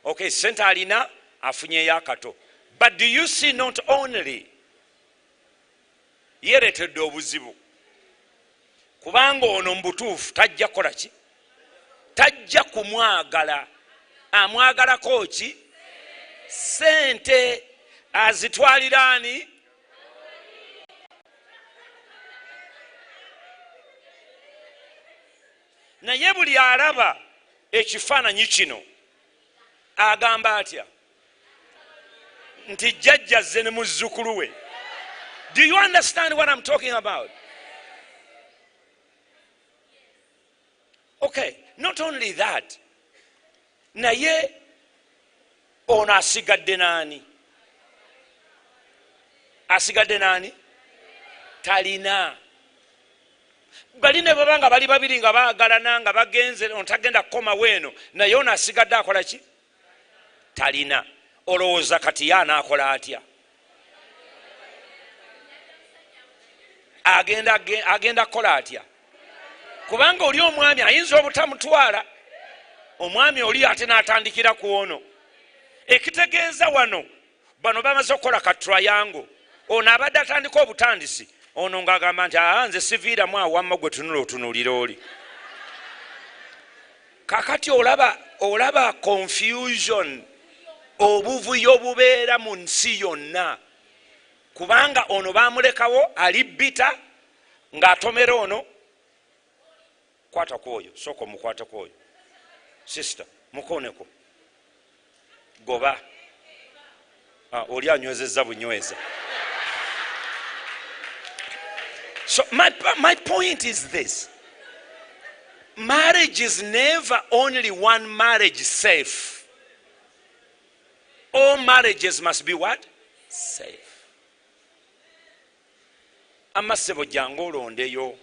Okay, center alina afunye yakato. But do you see not only yeretedde obuzibu kubanga ono mbutuufu tajja kola ki? Tajja kumwagala. Amwagalako ki? Sente azitwalirani. Naye buli alaba ekifaananyi kino agamba atya nti jjajja zze ne muzzukulu we. Do you understand what I'm talking about? Okay, not only that, naye ono asigadde nani? Asigadde nani? Talina. Bali ne babanga bali babiri nga baagalana nga bagenze ontagenda kukoma weeno naye ono asigadde akola ki? Talina. Olowooza kati ye anaakola atya? Agenda kukola atya? Kubanga oli omwami ayinza obutamutwala. Omwami oli ate n'atandikira ku ono. Ekitegeeza wano bano bamaze okukola ka triangle. Ono abadde atandika obutandisi. Ono ng'agamba nti nze siviiramu awo wamma gwe tunula otunuulira oli. Kakati olaba confusion, obuvuyo obubeera mu nsi yonna. Kubanga ono baamulekawo ali bita ng'atomera ono. Kwata kwoyo, soko mukwata kwoyo. Sister, mukoneko. Goba. Oli anywezezza bunyweza. So my point is this. Marriage is never only one marriage safe. All marriages must be what? Safe. Amasebo jangu olondeyo.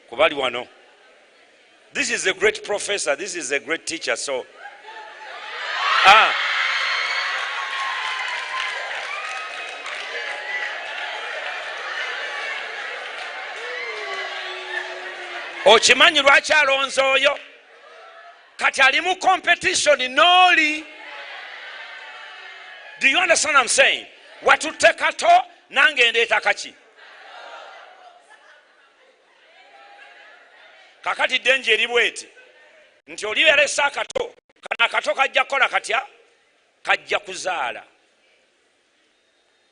Kubali wano. This is a great professor. This is a great teacher. So, okimanyi lwaki alonze oyo? Kati ali mu competition n'oli. Do you understand what I'm saying? Watutte kato nange ndeeta kaki? Kakati denje eri bweti nti oliberesa akato kana akato kajja kola katya? Kajja kuzaala.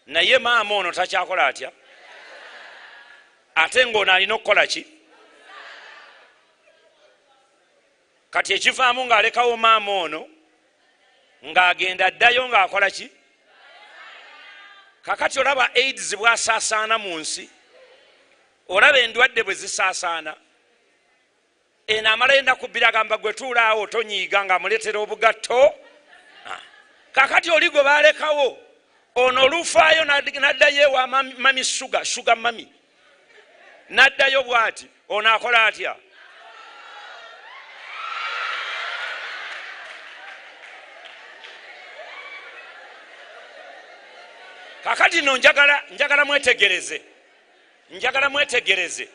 Naye maama ono takyakola atya? Ate ng'ono alina okukola ki? Kati ekivaamu ng'alekawo maama ono ng'agenda addayo ng'akola ki? Kakati olaba AIDS bw'asaasaana mu nsi, olaba endwadde bwe zisaasaana. Eno amala yenda kubbira agamba gwe tuulaawo tonyiiga ng'amuleetera obugatto. Kakati oli gwe baalekawo ono olufaayo n'addayo ewa mami suga mami n'addayo bw'ati ono akola atya? Kakati no njagala mwetegereze. Njagala mwetegereze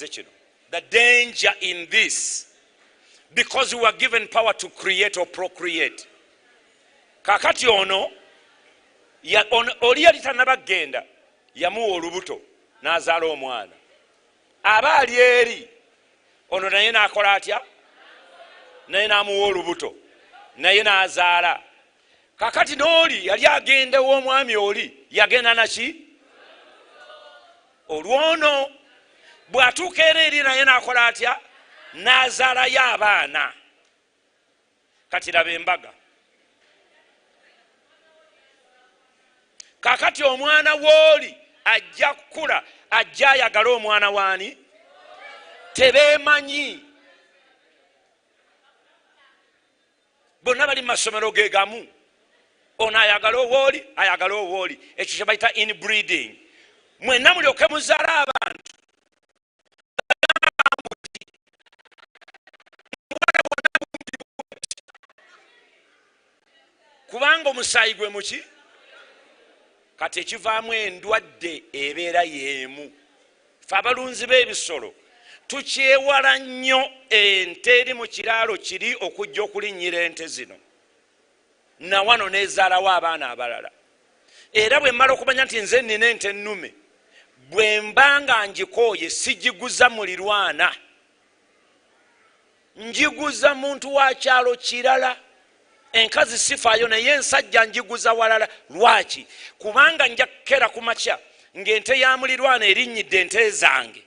kino. The danger in this, because we were given power to create or procreate. Kakati ono oli yali tannabagenda yamuwa olubuto n'azaala omwana. Aba ali eri ono naye n'akola atya? Naye n'amuwa olubuto naye n'azaala. kakati n'oli yali agenda w'omwami oli yagenda naki olwono bw'atuuka era eri naye n'akola atya n'azaalayo abaana. Kati laba embaga. Kakati omwana w'oli ajja kukula ajja ayagala omwana waani tebeemanyi. Bonna bali mu masomero ge gamu. Ono ayagala owooli ayagala owooli. Ekyo kye bayita inbreeding. Mwenna mulyoke muzaala abantu. Kubanga omusaayi gwe muki? Kati ekivaamu endwadde ebeera y'emu. Ffe abalunzi b'ebisolo tukyewala nnyo ente eri mu kiraalo kiri okujja okulinnyira ente zino. Na wano neezaalawo abaana abalala. Era bwe mmala okumanya nti nze nnina ente ennume, bwe mba nga ngikooye sigiguza mulirwana, njiguza muntu wa kyalo kirala. Enkazi sifaayo naye ensajja njiguza walala. Lwaki? Kubanga nja kukera ku makya ng'ente ya mulirwana erinnyidde ente zange,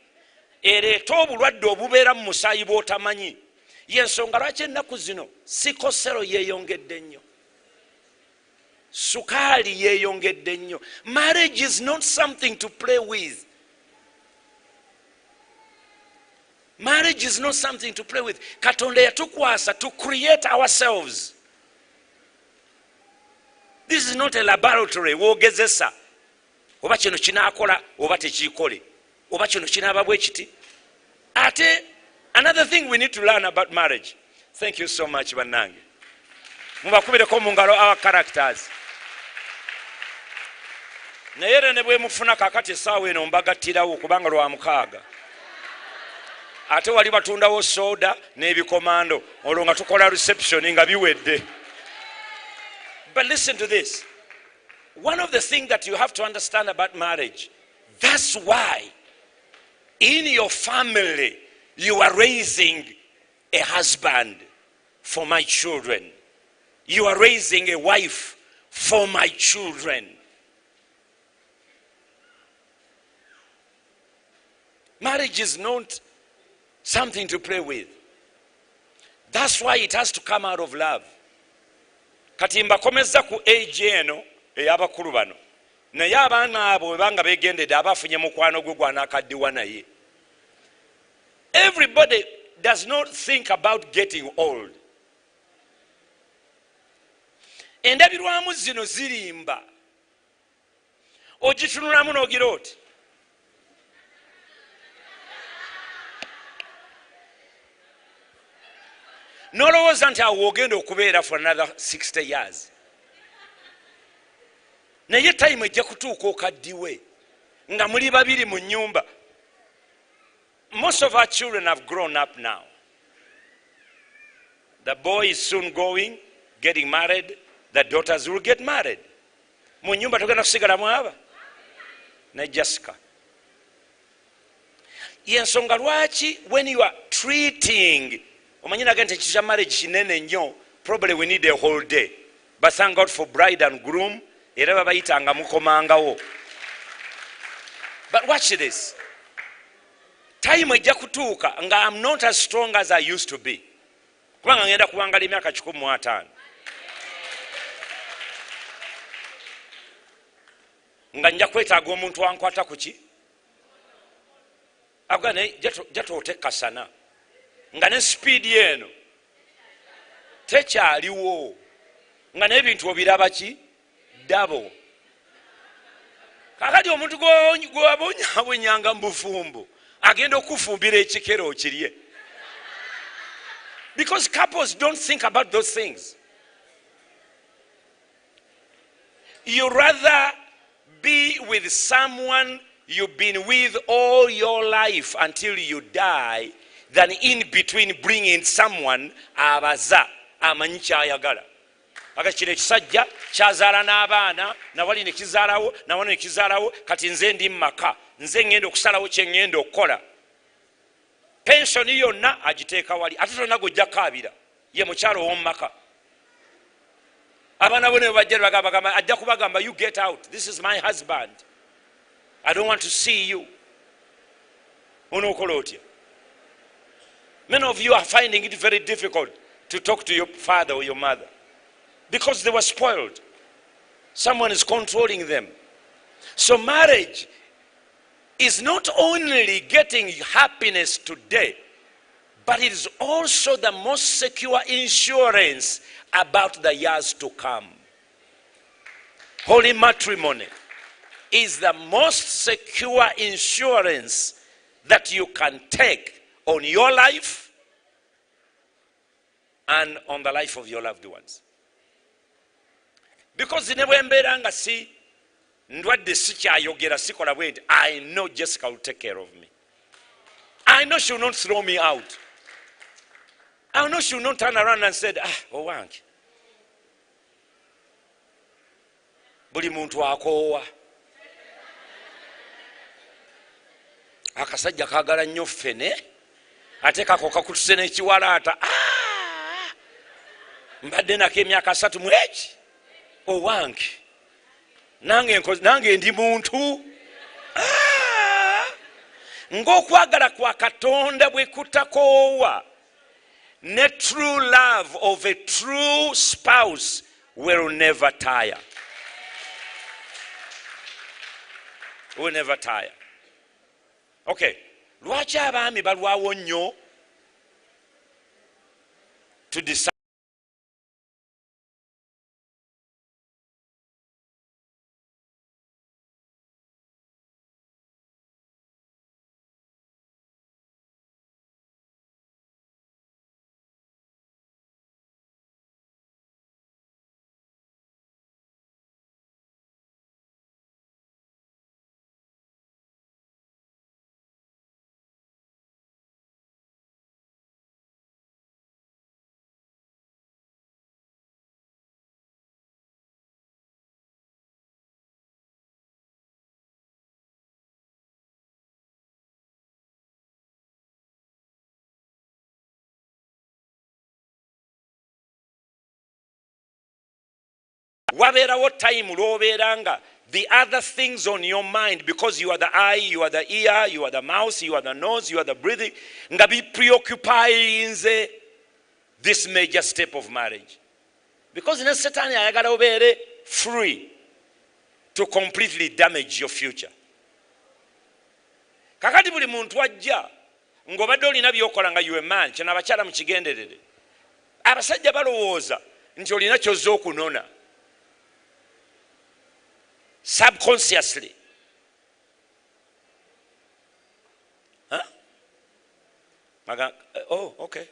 ereeta obulwadde obubeera mu musaayi bw'otamanyi. Y'ensonga lwaki ennaku zino sikosero yeeyongedde nnyo, sukaali yeeyongedde nnyo. Marriage is not something to play with. Marriage is not something to play with. Katonda yatukwasa to create ourselves. This is not a laboratory wogezesa oba kino kinaakola oba tekiikole oba kino kinaaba bwe kiti. Ate another thing we need to learn about marriage. Thank you so much bannange. Mubakubireko mu ngalo our characters. Naye era ne bwe mufuna kakati essaawa eno mbagattirawo kubanga lwa mukaaga. Ate wali batundawo soda n'ebikomando olwo nga tukola reception nga biwedde. But listen to this. One of the things that you have to understand about marriage, that's why in your family you are raising a husband for my children. You are raising a wife for my children. Marriage is not something to play with. That's why it has to come out of love. Kati mbakomeza ku age eno ey'abakulu bano, naye abaana abo bwebanga beegendedde abafunye mukwano gwe gw'anaakaddiwa naye. Everybody does not think about getting old. Endabirwamu zino zirimba. Ogitunulamu n'ogira oti nolowooza nti awo ogenda okubeera for another 60 years. Naye time ejja kutuuka okaddiwe nga muli babiri mu nnyumba. Most of our children have grown up now. The boy is soon getting married. The daughters will get married. Mu nnyumba tugenda kusigalamu aba ne Jessica. Y'ensonga lwaki when you are treating omanyina agente ekisha marriage kinene nnyo, probably we need a whole day. But thank God for bride and groom. Era babayitanga mukomangawo. But watch this. Time ejja kutuuka nga I'm not as strong as I used to be. Kubanga ngenda kuwangala emyaka 15. Nga nja kwetaaga omuntu wankwata kuki? Agane jatootekasana. Nga ne speed eno tekyaliwo. Nga n'ebintu obiraba ki? Dabo. Kakati omuntu gw'abonyabonyanga mu bufumbo agenda okufumbira ekikero okirye. Because couples don't think about those things. You rather be with someone you've been with all your life until you die than in between bringing someone abaza amanyi kyayagala. Aga kino ekisajja kyazaala n'abaana nawali ne kizaalawo nawano ne kizaalawo kati nze ndi maka nze ngenda okusalawo kye ngenda okukola. Pensioni yonna agiteeka wali ate tonna gojja kaabira ye mukyalo w'omumaka. Abana bone bajja bagamba ajja kubagamba, you get out, this is my husband, I don't want to see you. Onokola otya? Many of you are finding it very difficult to talk to your father or your mother because they were spoiled. Someone is controlling them. So marriage is not only getting happiness today, but it is also the most secure insurance about the years to come. Holy matrimony is the most secure insurance that you can take on your life and on the life of your loved ones. Because in nga si ndwadde sikyayogera sikola bwenti, I know Jessica will take care of me. I know she will not throw me out. I know she will not turn around and say, owange buli muntu akoowa, akasajja kagala nnyo ffene ate kako kakutuse n'ekiwalaata, mbadde nako emyaka 3 mu eki, owange nange ndi muntu. Ng'okwagala kwa Katonda bwe kutakoowa, ne true love of a true spouse will never tire. Will never tire. Okay, lwaki abaami balwawo nnyo to decide? Wabeerawo time lw'obeeranga the other things on your mind, because you are the eye, you are the ear, you are the mouth, you are the nose, you are the breathing, nga be preoccupying this major step of marriage. Because ne Satan ayagala obeere free to completely damage your future. Kakati buli muntu ajja ng'obadde olina by'okola nga you a man, kino abakyala mukigenderere. Abasajja balowooza nti olina ky'ozza okunona. Subconsciously. Oh, okay.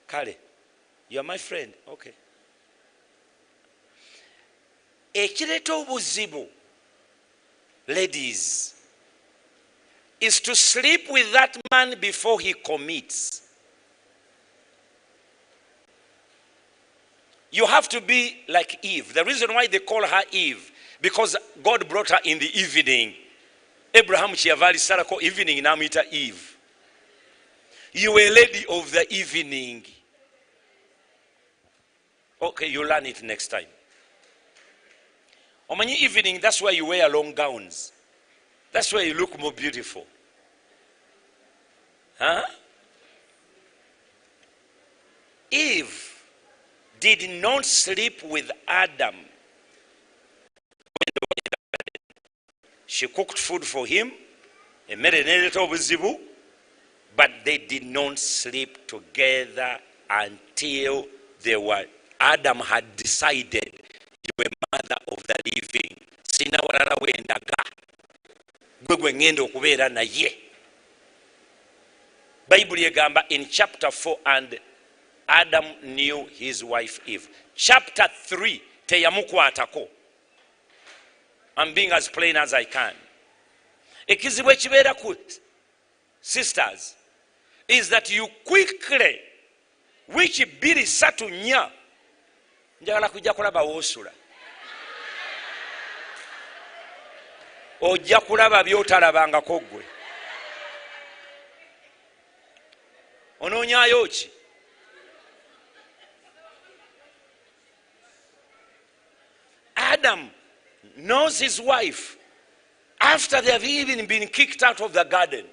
Kale, you are my friend. Okay. Ekireeta obuzibu, ladies, is to sleep with that man before he commits. You have to be like Eve. The reason why they call her Eve, because God brought her in the evening. Abraham Chiavari Sarako evening namita Eve. You were a lady of the evening. Okay, you learn it next time. On many evening, that's why you wear long gowns. That's why you look more beautiful. Eve did not sleep with Adam. She cooked food for him, but they did not sleep together until Adam had decided, you were mother of the living. Sina walala wendaga. Gwe ngenda okubeera naye. Bible yegamba in chapter 4, and Adam knew his wife Eve. Chapter 3, teyamukwatako. I'm being as plain as I can. Ekizibu ekibeera ku sisters is that you quickly, wiki 2, 3, 4, njagala kujja kulaba woosula. Ojja kulaba by'otalabangako ggwe. Onoonyaayo ki? Adam knows his wife after they have even been kicked out of the garden,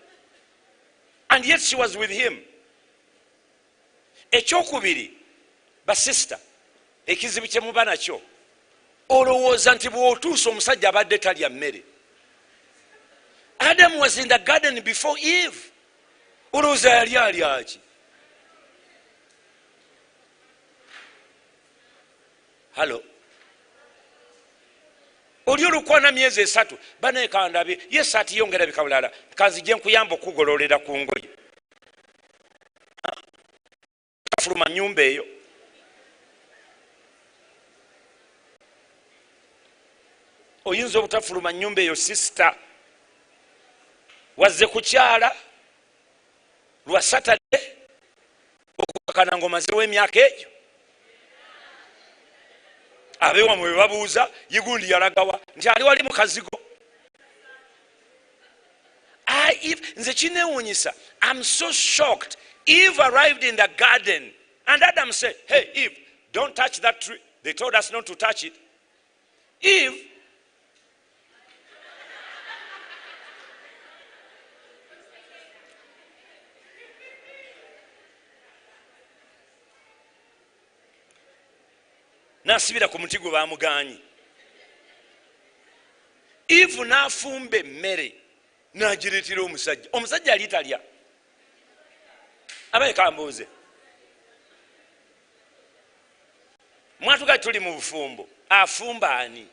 and yet she was with him. Ekyokubiri, basista, ekizibu kye muba nakyo, olowooza nti bw'otuusa omusajja abadde talya mmere. Adam was in the garden before Eve. Olowooza yali alya ki? Hello? Oli olukwana myezi 3 banaye kandabye ye saati yongera bikabulala kanzije nkuyamba okugololera ku ngoye. Fuluma nyumba eyo. Oyinza obutafuluma nyumba eyo sister. Wazze kukyala lwa Saturday okukakana ngomazewo emyaka egyo. Abewa mwe babuuza yigundi yalagawa nti ali wali mu kazigo. Nze kinewuunyisa. I'm so shocked. Eve arrived in the garden and Adam said, hey Eve, don't touch that tree. They told us not to touch it. Eve nasibira ku muti gwe bamugaanyi. Eve n'afumba emmere n'agireetera omusajja. Omusajja ali talya. Abaye kambuuze. Mwatuga tuli mu bufumbo. Afumba ani?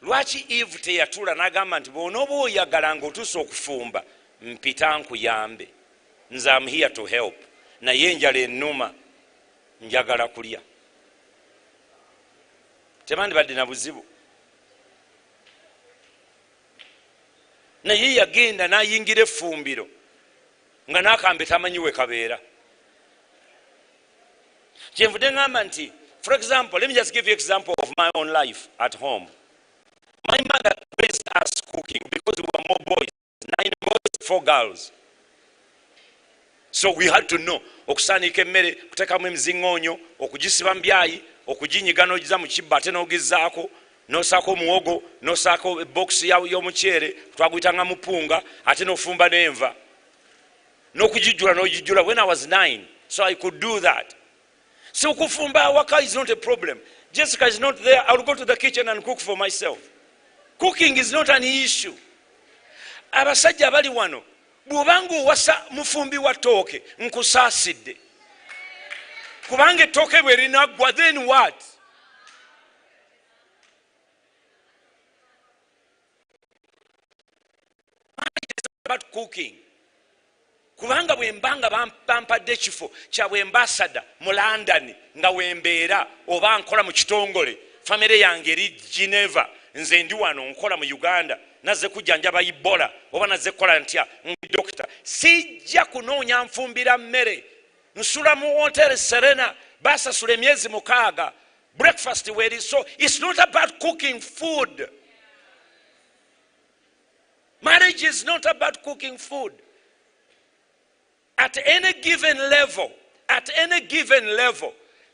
Lwaki Eve teyatuula n'agamba nti bw'onooba oyagala ng'otuusa okufumba mpita nkuyambe. Nze I'm here to help. Naye enjala ennuma. Njagala kulya. Temandibadde na buzibu. Naye yagenda n'ayingira effumbiro nga n'akambe tamanyi we kabeera. Kyenvudde ngamba nti, for example, let me just give you an example of my own life at home. My mother raised us cooking because we were more boys, 9 boys, 4 girls. So we had to know okusanika emmere, kuteekamu emizingoonyo, okugisiba mu byayi, okuginyiga n'ogiza mu kibba ate n'ogizaako, n'osaako omuwogo, n'osaako box y'omuceere, twaguyitanga mupunga, ate n'ofumba n'enva. N'okugijjula n'ogijjula when I was 9, so I could do that. So kufumba awaka is not a problem. Jessica is not there, I will go to the kitchen and cook for myself. Cooking is not an issue. Abasajja bali wano, bw'obanga owasa mufumbi wa ttooke nkusaasidde. Kubanga ettooke bwe linaggwa, then what? About cooking. Kubanga bwe mbanga bampadde ekifo kya bwe mbasada mu London nga wembeera oba nkola mu kitongole, famire yange eri Geneva, nze ndi wano nkola mu Uganda, nazze kujjanjaba Ebola oba nazze kukola ntya dokita, sijja kunoonya nfumbira mmere. Nsula mu hotel Serena, basasula emyezi 6, breakfast weri. So it's not about cooking food. Marriage is not about cooking food. At any given level,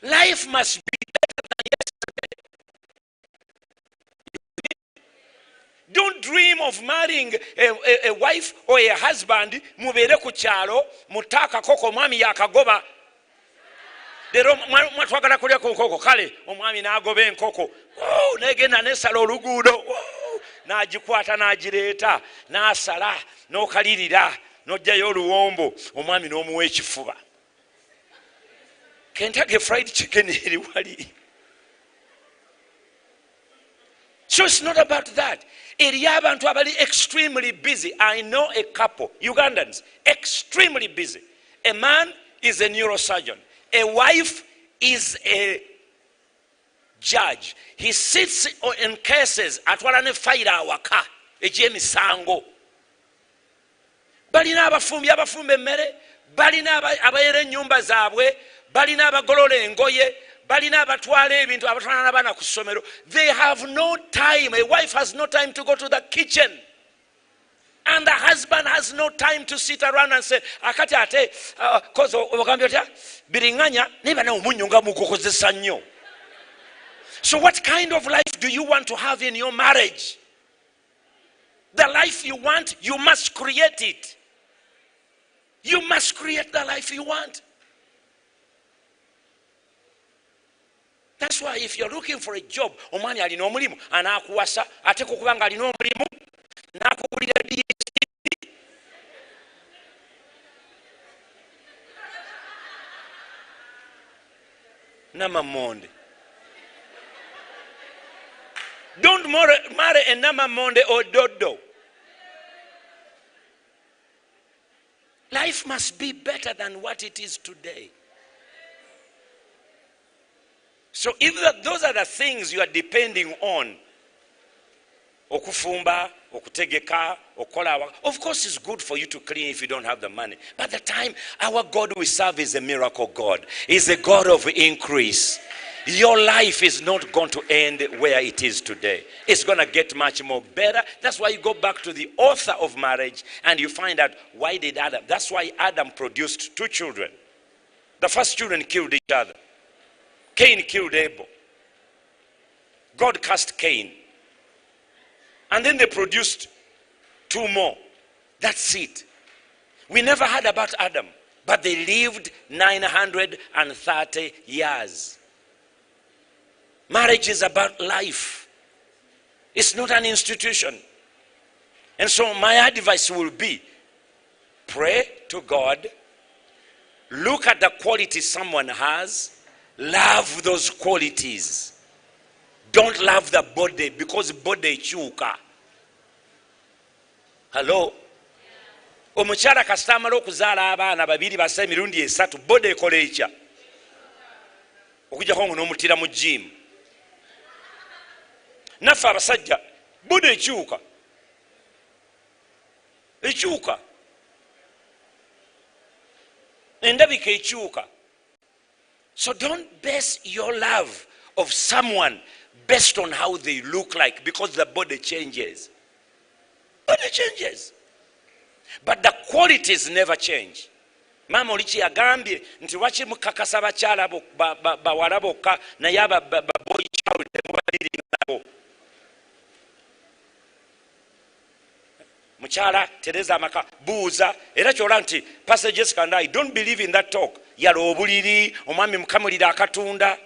life must be better than yesterday. Don't dream of marrying a wife or a husband. Mubeere ku kyalo, mutaka koko mwami yakagoba. Lero mwatwagala kulya ku nkoko, kale omwami n'agoba enkoko. Negenda nesala oluguudo. N'agikwata n'agireeta, n'asala, n'okalirira, n'oggyayo oluwombo, omwami n'omuwa ekifuba. Kentucky fried chicken eri wali. So it's not about that. Eriyo abantu abali extremely busy. I know a couple, Ugandans, extremely busy. A man is a neurosurgeon. A wife is a judge. He sits in cases atwala ne file awaka egy'emisango. Balina abafumba emmere, balina abayera ennyumba zaabwe, balina abagolola engoye, balina abatwala ebintu abatwala n'abaana ku ssomero. They have no time. A wife has no time to go to the kitchen. And the husband has no time to sit around and say, akati ate, kozo obagambye otya, biriŋŋanya, niba nawe omunnyo nga mugukozesa nnyo. So what kind of life do you want to have in your marriage? The life you want, you must create it. You must create the life you want. That's why if you're looking for a job, omwani alina omulimu anakuwasa ate kukubanga alina omulimu nakugulira DSTV. Namamonde. Don't marry a namamonde or dodo. Life must be better than what it is today. So if those are the things you are depending on, okufumba, okutegeka, okola, of course it's good for you to clean if you don't have the money. But the time our God we serve is a miracle God. He's a God of increase. Your life is not going to end where it is today. It's going to get much more better. That's why you go back to the author of marriage and you find out why did Adam. That's why Adam produced 2 children. The first children killed each other. Cain killed Abel. God cast Cain. And then they produced 2 more. That's it. We never heard about Adam, but they lived 930 years. Marriage is about life. It's not an institution. And so my advice will be, pray to God, look at the qualities someone has, love those qualities. Don't love the body because body chuka. Hello? Omukyala kasita amala okuzaala abaana 2 basa emirundi 3 body ekola ekya okujjako ngo n'omutira mu gym. Naffe abasajja body ekyuka endabika ekyuka. So don't base your love of someone based on how they look like, because the body changes. Body changes. But the qualities never change. Mama Olichi agambye nti wachi mukakasa bakyala bawala bokka naye boy child temubaliri nabo. Mukyala Teresa amaka buuza era kyola nti Pastor Jessica and I don't believe in that talk. Yalo obuliri omwami mukamulira akatunda.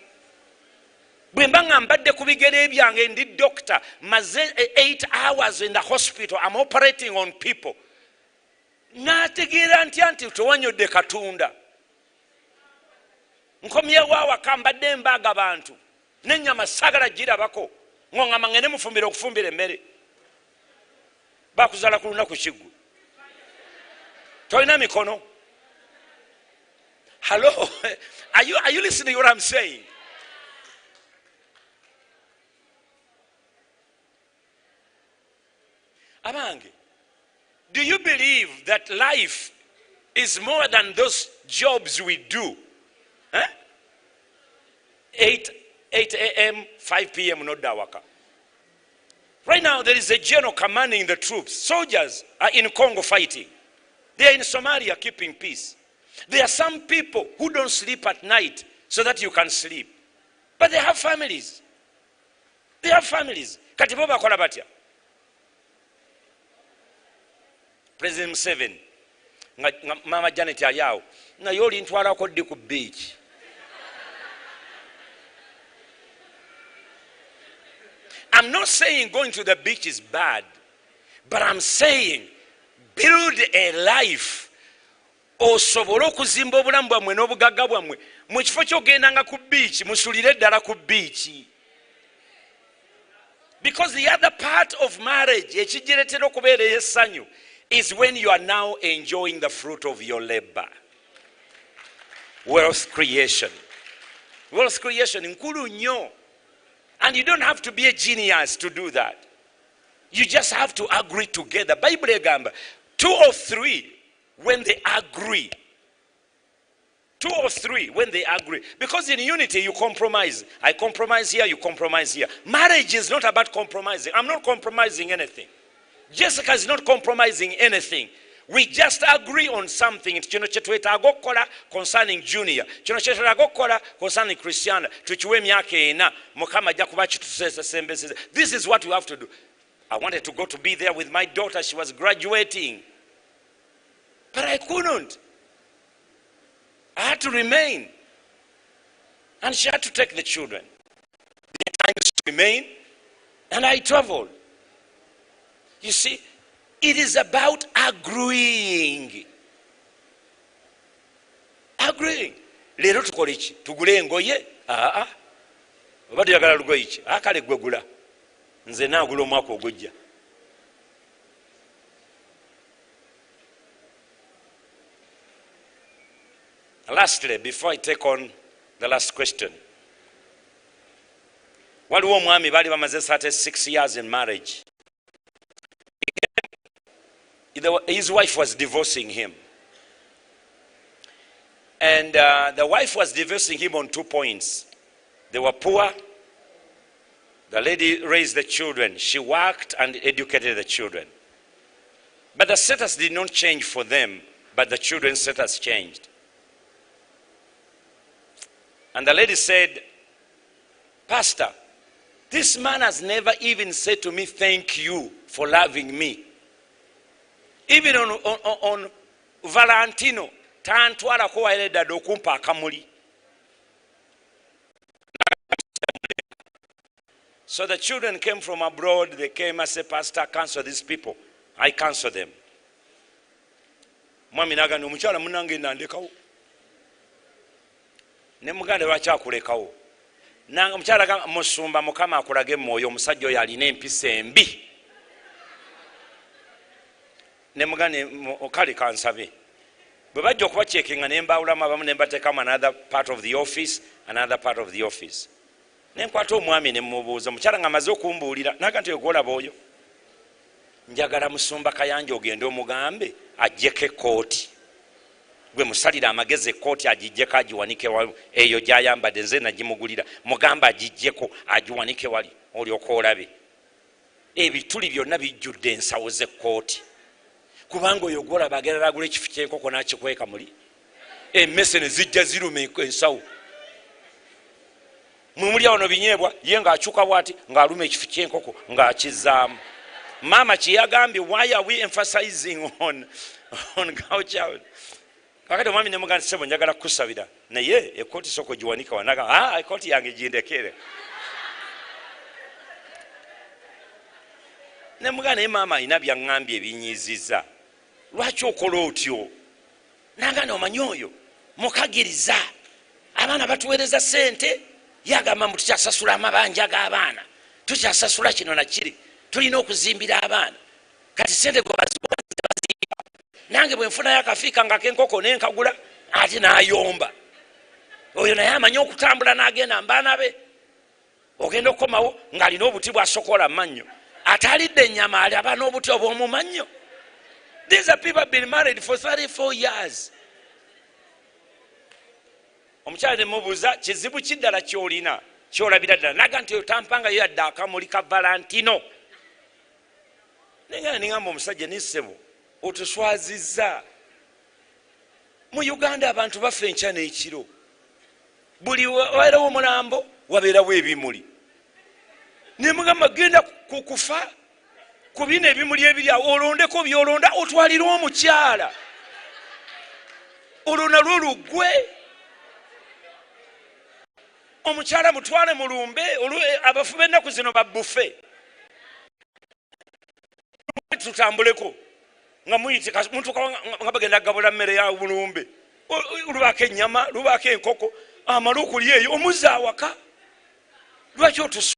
Bwe mbanga mbadde ku bigere byange ndi doctor maze 8 hours in the hospital, I'm operating on people. Nategeera nti towanyodde katunda. Nkomyewo awaka mbadde mbaga bantu n'ennyama sagala girabako ng'ongamba ngende mufumbire okufumbira emmere. Bakuzala ku lunaku kiggwe. Tolina mikono. Hello? Are you listening to what I'm saying? Abange, do you believe that life is more than those jobs we do? Huh? 8 a.m., 5 p.m. not dawaka. Right now there is a general commanding the troops. Soldiers are in Congo fighting. They are in Somalia keeping peace. There are some people who don't sleep at night so that you can sleep. But they have families. They have families. Katibo bakola batya. President Museveni, Mama Janet ayawo, na yoli ntwala ko ddi ku beach. I'm not saying going to the beach is bad, but I'm saying build a life. Osobola okuzimba obulamu bwammwe n'obugagga bwammwe mu kifo ky'ogendanga ku beach, musulire ddala ku beach. Because the other part of marriage, ekigiretera okubeera ey'essanyu, is when you are now enjoying the fruit of your labor. Wealth creation. Wealth creation nkulu nnyo. And you don't have to be a genius to do that. You just have to agree together. Bible egamba 2 or 3 when they agree. 2 or 3 when they agree. Because in unity you compromise. I compromise here, you compromise here. Marriage is not about compromising. I'm not compromising anything. Jessica is not compromising anything. We just agree on something. Kino kyetwetaaga okukola concerning Junior. Kino kyetwetaaga okukola concerning Christiana. Tukiwe emyaka 4. Mukama ajja kuba kitusembeseza. This is what we have to do. I wanted to go to be there with my daughter. She was graduating. But I couldn't. I had to remain. And she had to take the children. The time to remain. And I traveled. You see, it is about agreeing. Agreeing. Lero tukole ki? Tugule engoye? Oba tuyagala lugoye ki? Kale gwe gula. Nze naagula omwaka ogujja. Lastly, before I take on the last question, waliwo omwami baali bamaze 36 years in marriage. His wife was divorcing him. And the wife was divorcing him on 2 points. They were poor. The lady raised the children. She worked and educated the children. But the status did not change for them, but the children's status changed. And the lady said, Pastor, this man has never even said to me, thank you for loving me. Even on Valentino, tantwala ko waile dada okumpa akamuli. So the children came from abroad. They came and said, Pastor, cancel these people. I cancel them. Mwami nagani omukyala munange nandekawo. Ne mugande lwaki akulekawo. Nanga omukyala ga musumba mukama akulage mwoyo omusajja oyo alina empisa embi. Ne mugane okali kansabe. Bwe bajja okuba checkinga ne mbawulamu abamu ne mbateekamu another part of the office, another part of the office. Ne nkwata omwami ne mubuuza omukyala nga amaze okumbuulira naga nti ogolaba oyo. Njagala musumba Kayanja ogende omugambe ajjeko ekkooti. Gwe musalira amagezi ekkooti agijjeko agiwanike wali eyo gy'ayambadde nze nagimugulira. Mugamba agijjeko agiwanike wali olyoka olabe. Ebituli byonna bijjudde ensawo z'ekkooti. Kubanga oyo gwolaba agenda agula ekifu ky'enkoko n'akikweka muli. Emmese ne zijja ziruma ensawo. Muli awo no binyeebwa ye ng'akyuka bw'ati ng'aluma ekifu ky'enkoko ng'akizaamu. Mama kyeyagambye, why are we emphasizing on 𝐥𝐤𝐤? Kakati omwami ne muganda sebo njagala kusabira. Naye ekkooti soko giwanika wanaga. Ekkooti yange gindekere. Ne muganda naye maama alina byaŋŋambye ebinyiiziza. Lwaki okola otyo? Nagana omanyi oyo mukagiriza. Abaana batuweereza ssente. Yagamba mbu tukyasasula amabanja g'abaana. Tukyasasula kino na kiri. Tulina okuzimbira abaana. Kati ssente gwe bazimba. Nange bwe nfunayo akafiika nga k'enkoko n'enkagula ate n'ayomba. Oyo naye amanyi okutambula n'agenda mbaana be. Ogenda okukomawo ng'alina obuti bw'asokola mannyo. Atalidde ennyama alaba n'obuti obw'omu mannyo. These are people have been married for 34 years. Omukyala ne mubuuza kizibu kiddala ky'olina ky'olabira ddala. Naga nti oyo tampanga yo yadde akamuli ka Valentino. Nengamba omusajja n'issebo otuswazizza. Mu Uganda abantu bafa enkya n'ekiro. Buli wabeerawo omulambo wabeerawo ebimuli. Ne mugamba genda kukufa ku bino ebimuli ebiri awo olondeko byolonda otwalira omukyala. Olwo nalwo luggwe. Omukyala mutwale mulumbe abafu b'ennaku zino babbufe. Tutambuleko nga muyite muntu nga bagenda gabula mmere ya bulumbe. Lubako ennyama, lubako enkoko, amala okulya eyo omuzza awaka. Lwaki otusu